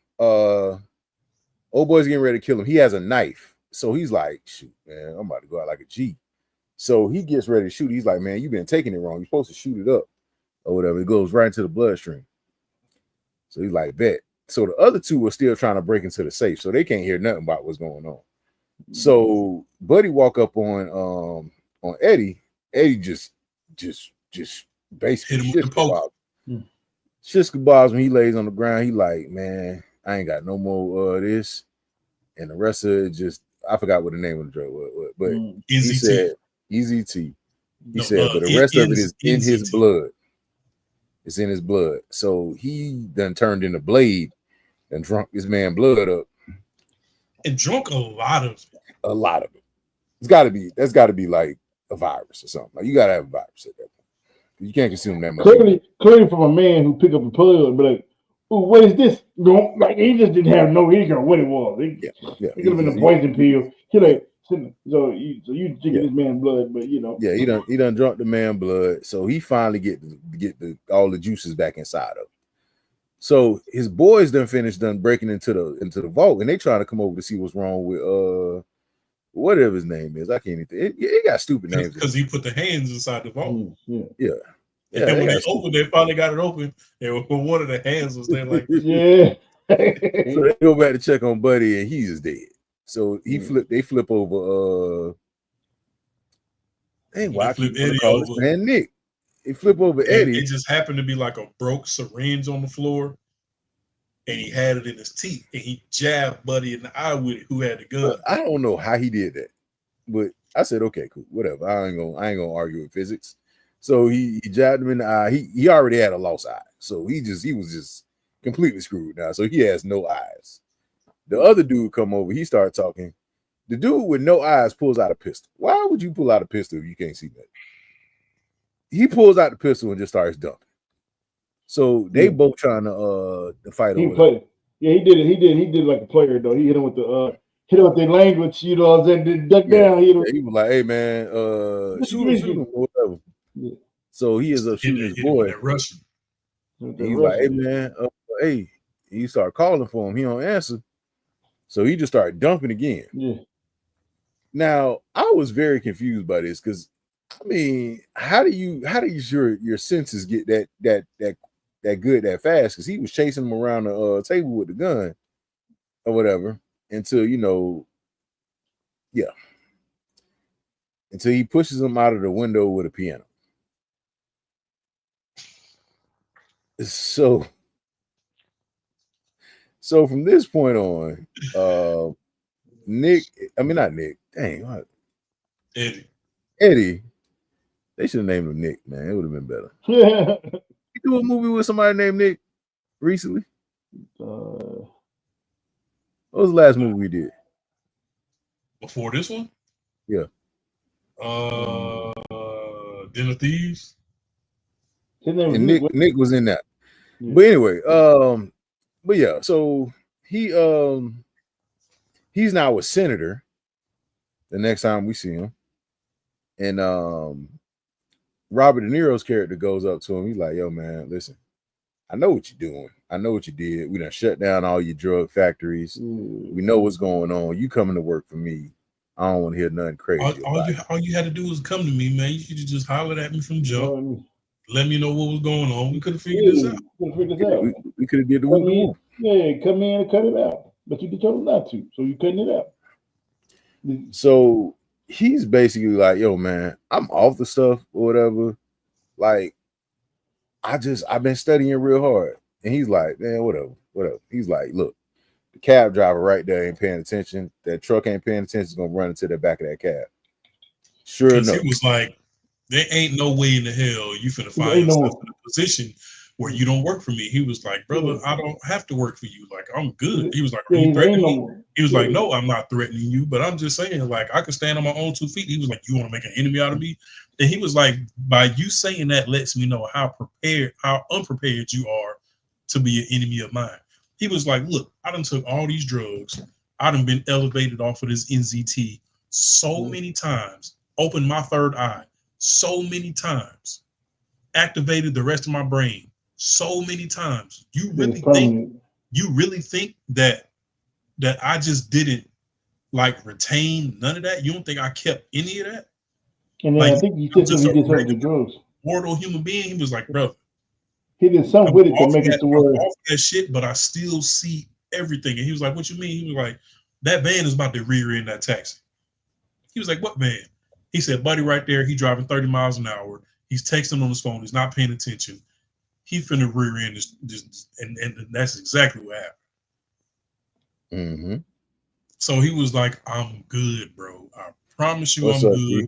Speaker 1: Old boy's getting ready to kill him. He has a knife. So he's like, shoot, man, I'm about to go out like a G. So he gets ready to shoot. He's like, man, you've been taking it wrong. You're supposed to shoot it up or whatever. It goes right into the bloodstream. So he's like, bet. So the other two are still trying to break into the safe, so they can't hear nothing about what's going on. So Buddy walk up on Eddie. Eddie just basically shish kebabs when he lays on the ground. He like, man, I ain't got no more of this. And the rest of it just, I forgot what the name of the drug was, but he said Easy T. He said, but the rest of it is in his blood. It's in his blood. So he done turned into Blade and drunk this man blood up.
Speaker 4: And drunk a lot of it.
Speaker 1: That's gotta be like a virus or something. Like, you gotta have a virus at that point. You can't consume that much.
Speaker 2: Clearly from a man who pick up a pill and be like, "Ooh, what is this?" No, like he just didn't have no ego what it was.
Speaker 1: Yeah.
Speaker 2: It could have been a poison pill. He like, so you drinking this man's blood, but you know.
Speaker 1: Yeah, he done drunk the man blood, so he finally get all the juices back inside of him. So his boys done breaking into the vault, and they trying to come over to see what's wrong with whatever his name is. I can't even. It got stupid names
Speaker 4: because he put the hands inside the vault.
Speaker 1: Yeah.
Speaker 4: And then when they opened, they finally got it open. And one of the hands was there like this.
Speaker 2: Yeah.
Speaker 1: So they go back to check on Buddy, and he's dead. So they flip over. Dang, why I keep going to call this man Nick? They flip over Eddie.
Speaker 4: It just happened to be like a broke syringe on the floor, and he had it in his teeth, and he jabbed Buddy in the eye with it, who had the gun.
Speaker 1: I don't know how he did that, but I said, okay, cool, whatever. I ain't gonna argue with physics. So he jabbed him in the eye. He already had a lost eye, so he was just completely screwed now. So he has no eyes. The other dude come over. He started talking. The dude with no eyes pulls out a pistol. Why would you pull out a pistol if you can't see that? He pulls out the pistol and just starts dumping. So they both trying to fight over
Speaker 2: there. Yeah, he did it. He did like a player though. He hit him with their language, you know what I'm saying? Duck down. He was like, hey man, shoot him or whatever. Yeah. So he is up shooting his boy.
Speaker 4: Russian.
Speaker 1: He's like, hey man, hey. He start calling for him. He don't answer. So he just started dumping again.
Speaker 2: Yeah.
Speaker 1: Now I was very confused by this because I mean, how do your senses get that good that fast? Because he was chasing him around the table with the gun or whatever until until he pushes him out of the window with a piano. So from this point on, Eddie. They should have named him Nick, man. It would have been better.
Speaker 2: Yeah.
Speaker 1: You do a movie with somebody named Nick recently? What was the last movie we did?
Speaker 4: Before this one?
Speaker 1: Yeah.
Speaker 4: Den of Thieves.
Speaker 1: And Nick was in that. Yeah. But anyway, but yeah, so he's now a senator the next time we see him. And Robert De Niro's character goes up to him. He's like, yo, man, listen, I know what you're doing. I know what you did. We done shut down all your drug factories. We know what's going on. You coming to work for me. I don't want to hear nothing crazy.
Speaker 4: All you had to do was come to me, man. You should have just hollered at me from jump. Let me know what was going on. We could have figured this out.
Speaker 1: We could have did the whoop.
Speaker 2: Yeah, come in and cut it out. But you told him not to. So you cutting it out.
Speaker 1: So he's basically like, yo, man, I'm off the stuff or whatever. Like, I've been studying real hard. And he's like, man, whatever. He's like, look, the cab driver right there ain't paying attention. That truck ain't paying attention. Is going to run into the back of that cab. Sure enough.
Speaker 4: He was like, there ain't no way in the hell you finna find yourself in a position where you don't work for me. He was like, brother, I don't have to work for you. Like, I'm good. He was like, are you threatening me? He was like, no, I'm not threatening you, but I'm just saying, like, I can stand on my own 2 feet. He was like, you want to make an enemy out of me? And he was like, by you saying that lets me know how unprepared you are to be an enemy of mine. He was like, look, I done took all these drugs. I done been elevated off of this NZT so many times, opened my third eye so many times, activated the rest of my brain so many times. You really think that I just didn't like retain none of that? You don't think I kept any of that?
Speaker 2: And then like, I think he said he just heard the drugs.
Speaker 4: Mortal human being. He was like, brother,
Speaker 2: he did something with it to make it to where
Speaker 4: off that shit, but I still see everything. And he was like, what you mean? He was like, that van is about to rear end that taxi. He was like, what van? He said, buddy, right there, he driving 30 miles an hour. He's texting on his phone. He's not paying attention. He finna rear end this, and that's exactly what happened.
Speaker 1: Mm-hmm.
Speaker 4: So he was like, I'm good, bro. I promise you I'm good.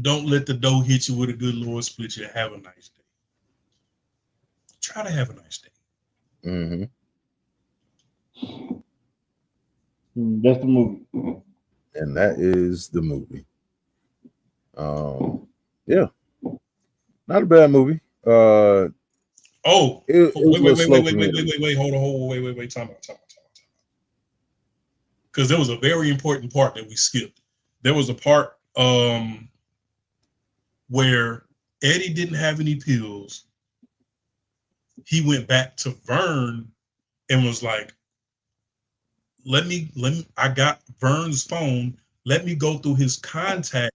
Speaker 4: Don't let the dough hit you with a good Lord split you. Have a nice day. Try to have a nice day.
Speaker 1: Mm-hmm.
Speaker 2: That's the movie.
Speaker 1: And that is the movie. Yeah. Not a bad movie.
Speaker 4: Oh,
Speaker 1: it was a little slow for me.
Speaker 4: wait, hold on, wait, time out. Because there was a very important part that we skipped. There was a part where Eddie didn't have any pills. He went back to Vern and was like, let me, I got Vern's phone. Let me go through his contact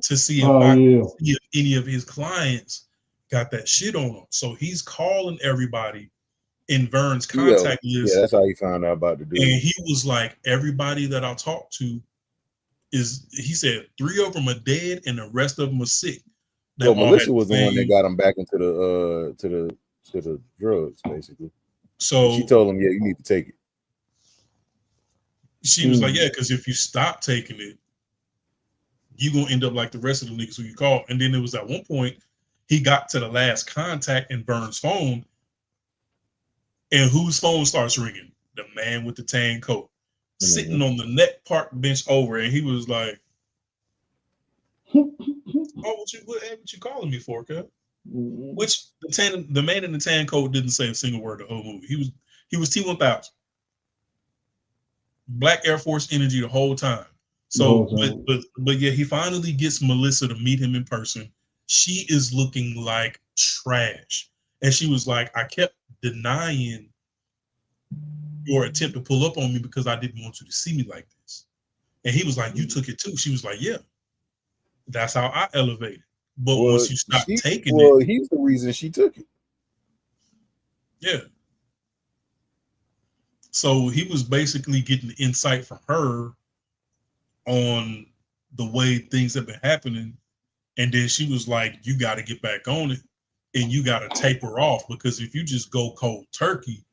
Speaker 4: to see if see if any of his clients got that shit on them. So he's calling everybody in Vern's contact list.
Speaker 1: Yeah, that's how he found out about the dude.
Speaker 4: And he was like, everybody that I talked to he said 3 of them are dead and the rest of them are sick.
Speaker 1: Well, Melissa was the one that got him back into the drugs, basically.
Speaker 4: So
Speaker 1: and she told him, yeah, you need to take it.
Speaker 4: She was like, yeah, because if you stop taking it, you're gonna end up like the rest of the niggas who you call. And then it was at one point he got to the last contact in Vern's phone, and whose phone starts ringing? The man with the tan coat, sitting on the net park bench over, and he was like, "Oh, what you calling me for, cuz?" Which the man in the tan coat didn't say a single word the whole movie. He was T-1000, Black Air Force energy the whole time. So, but yeah, he finally gets Melissa to meet him in person. She is looking like trash, and she was like, "I kept denying your attempt to pull up on me because I didn't want you to see me like this." And he was like, "You took it too." She was like, "Yeah, that's how I elevated." But once you stop taking it,
Speaker 1: he's the reason she took it.
Speaker 4: Yeah. So he was basically getting insight from her on the way things have been happening. And then she was like, you got to get back on it and you got to taper off, because if you just go cold turkey,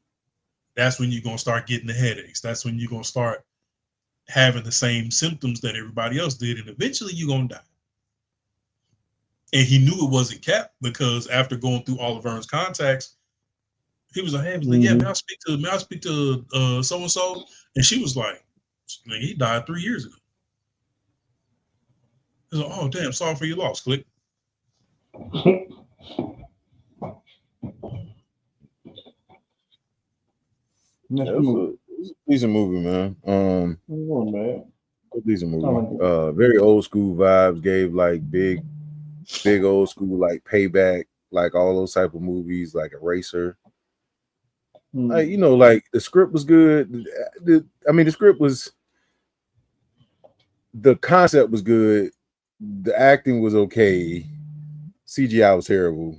Speaker 4: that's when you're going to start getting the headaches. That's when you're going to start having the same symptoms that everybody else did. And eventually you're going to die. And he knew it wasn't Cap, because after going through all of Vern's contacts, he was like, "Hey," yeah, may I speak to so and so?" And she was like, "He died 3 years ago." He was like, "Oh damn, sorry for your loss." Click.
Speaker 1: It was a decent movie, man. Decent movie. Very old school vibes. Gave like big old school, like Payback, like all those type of movies, like Eraser. Like, you know, like the script was good. The script was, the concept was good. The acting was okay. CGI was terrible.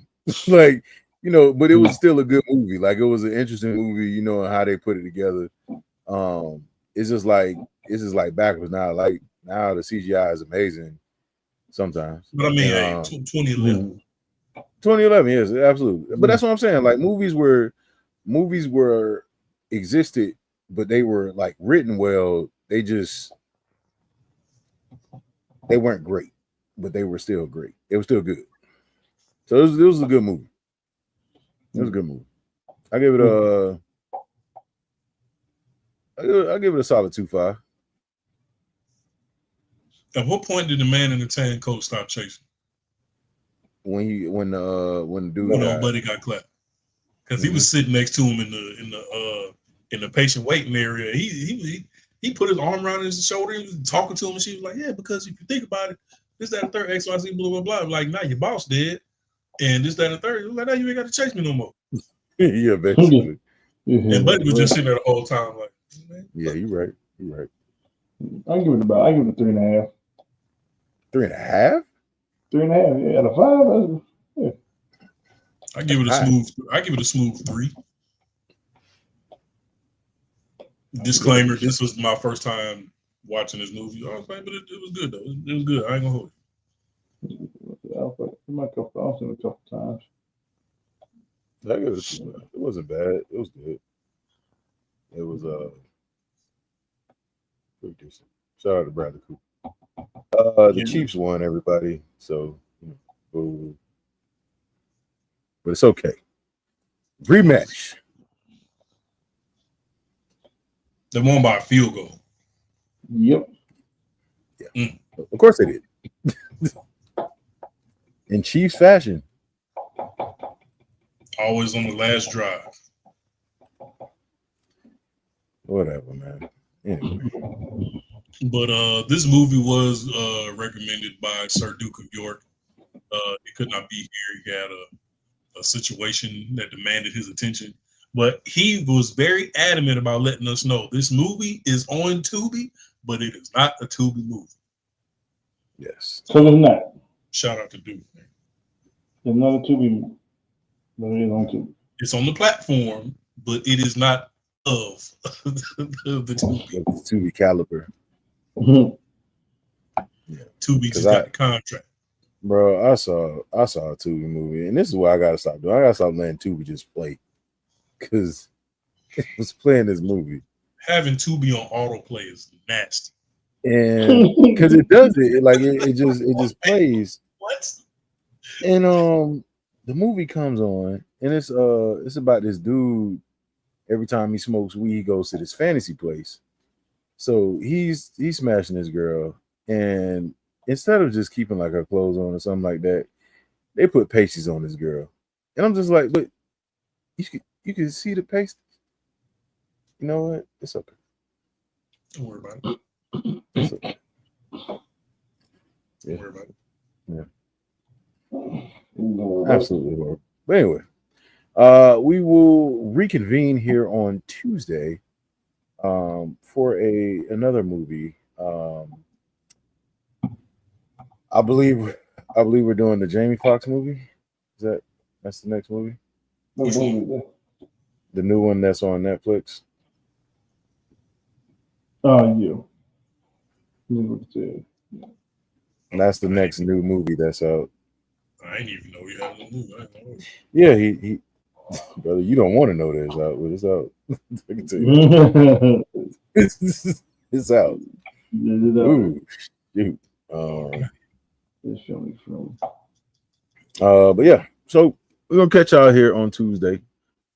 Speaker 1: Like, you know, but it was still a good movie. Like, it was an interesting movie, you know, and how they put it together. It's just like backwards now. Like, now the CGI is amazing sometimes.
Speaker 4: But I mean, 2011.
Speaker 1: 2011, yes, absolutely. But that's what I'm saying. Like, movies were existed, but they were like written well. They weren't great, but they were still great. It was still good. So it was a good movie. It was a good movie. I give it a solid 2.5.
Speaker 4: At what point did the man in the tan coat stop chasing?
Speaker 1: When the dude died.
Speaker 4: Buddy got clapped, because he was sitting next to him in the patient waiting area. He put his arm around his shoulder and was talking to him, and she was like, "Yeah, because if you think about it, this, that, and third, XYZ, blah, blah, blah." Like, now your boss dead, and this, that, and third. Like, now you ain't got to chase me no more.
Speaker 1: Yeah, basically.
Speaker 4: And Buddy was just sitting there the whole time, like, man,
Speaker 1: yeah, you're right. You're right.
Speaker 2: I give it a 3.5.
Speaker 1: 3.5?
Speaker 2: 3.5. Yeah, out of 5. Yeah.
Speaker 4: I give it a smooth 3. Disclaimer: this was my first time watching this movie. I was like, but it was good though. It was good. I ain't gonna hold
Speaker 2: you. I've seen it a couple times.
Speaker 1: It wasn't bad. It was good. It was pretty decent. Shout out to Bradley Cooper. The Chiefs won, everybody. So, boo. But it's okay. Rematch.
Speaker 4: They won by a field goal.
Speaker 2: Yep.
Speaker 1: Yeah. Of course they did. In Chiefs fashion.
Speaker 4: Always on the last drive.
Speaker 1: Whatever, man. Anyway.
Speaker 4: But this movie was recommended by Sir Duke of York. He could not be here. He had a situation that demanded his attention. But he was very adamant about letting us know this movie is on Tubi, but it is not a Tubi movie.
Speaker 1: Yes.
Speaker 2: So it's not.
Speaker 4: Shout out to Duke.
Speaker 2: It's not a Tubi movie. But it is on Tubi.
Speaker 4: It's on the platform, but it is not of the Tubi.
Speaker 1: Tubi caliber.
Speaker 2: Yeah.
Speaker 4: Tubi just got the contract.
Speaker 1: Bro, I saw a Tubi movie, and this is what I gotta stop doing. I gotta stop letting Tubi just play, because it was playing this movie.
Speaker 4: Having Tubi on autoplay is nasty,
Speaker 1: and because it does it just plays.
Speaker 4: What?
Speaker 1: And the movie comes on, and it's about this dude. Every time he smokes weed, he goes to this fantasy place. So he's smashing this girl, and instead of just keeping like her clothes on or something like that, they put pasties on this girl. And I'm just like, but you can see the pasties. You know what? It's okay.
Speaker 4: Don't worry about it.
Speaker 1: It's okay.
Speaker 4: Don't worry about it.
Speaker 1: Yeah. Absolutely horrible. But anyway, we will reconvene here on Tuesday for another movie. I believe we're doing the Jamie Foxx movie. That's the next movie? The new one that's on Netflix.
Speaker 2: Yeah.
Speaker 1: That's the next new movie that's out.
Speaker 4: I ain't even know you had a movie.
Speaker 1: Yeah, he brother, you don't want to know that it's out, but it's out. I can tell you. It's out. Ooh, shoot. But yeah, so we're gonna catch y'all here on Tuesday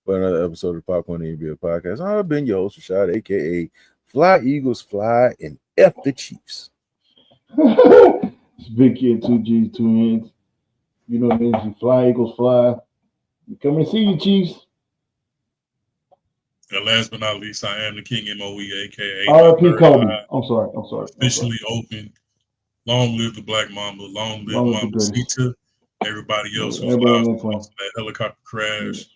Speaker 1: for another episode of Popcorn and NBA Podcast. I've been your host, Rashad, aka Fly Eagles Fly and F the Chiefs.
Speaker 2: It's Big Kid, 2 G's, 2 N's. You know what it means? You fly, Eagles fly. You come and see you, Chiefs.
Speaker 4: And last but not least, I am the King MOE, aka
Speaker 2: R.I.P. Kobe. I'm sorry.
Speaker 4: Officially open. Long live the Black Mamba. Long live Mamba Sita. Everybody else who's lost in that helicopter crash.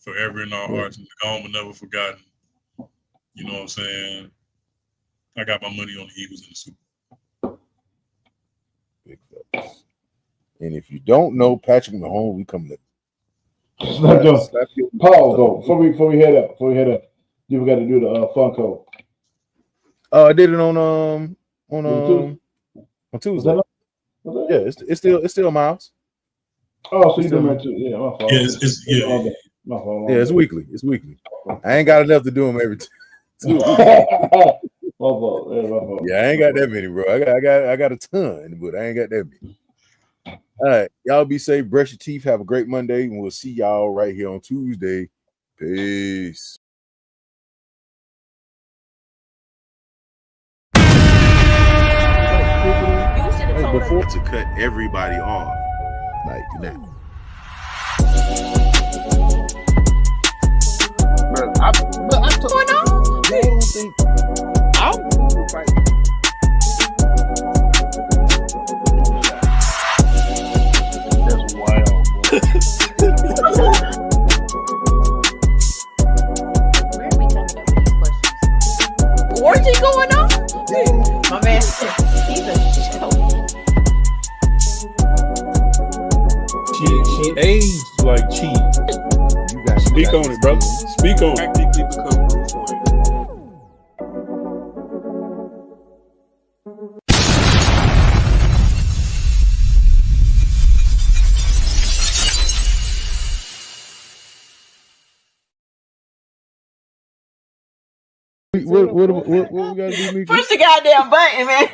Speaker 4: Forever in our hearts and gone but never forgotten. You know what I'm saying? I got my money on the Eagles in the Super Bowl.
Speaker 1: Big facts. And if you don't know Patrick Mahomes, we come to
Speaker 2: Pause though. Before we head up, you forgot to do the Funko.
Speaker 1: I did it on Tuesday. Yeah, it's still Miles.
Speaker 2: Oh, so you doing that too? Yeah, my fault.
Speaker 4: Yeah,
Speaker 2: my fault.
Speaker 1: Yeah, it's weekly. I ain't got enough to do them every 2 weeks.
Speaker 2: My fault.
Speaker 1: Yeah, I ain't got that many, bro. I got a ton, but I ain't got that many. All right, y'all be safe. Brush your teeth. Have a great Monday, and we'll see y'all right here on Tuesday. Peace. Before to cut everybody off like that.
Speaker 5: Bro, I told you. That's wild, bro.
Speaker 3: Where are we coming up with these questions? Orgy going on? My man, he's a show.
Speaker 6: She aged like cheese. Speak on it, brother. Speak on it.
Speaker 5: Practically become Bruce Wayne.
Speaker 1: What we gotta do?
Speaker 3: Push the goddamn button, man.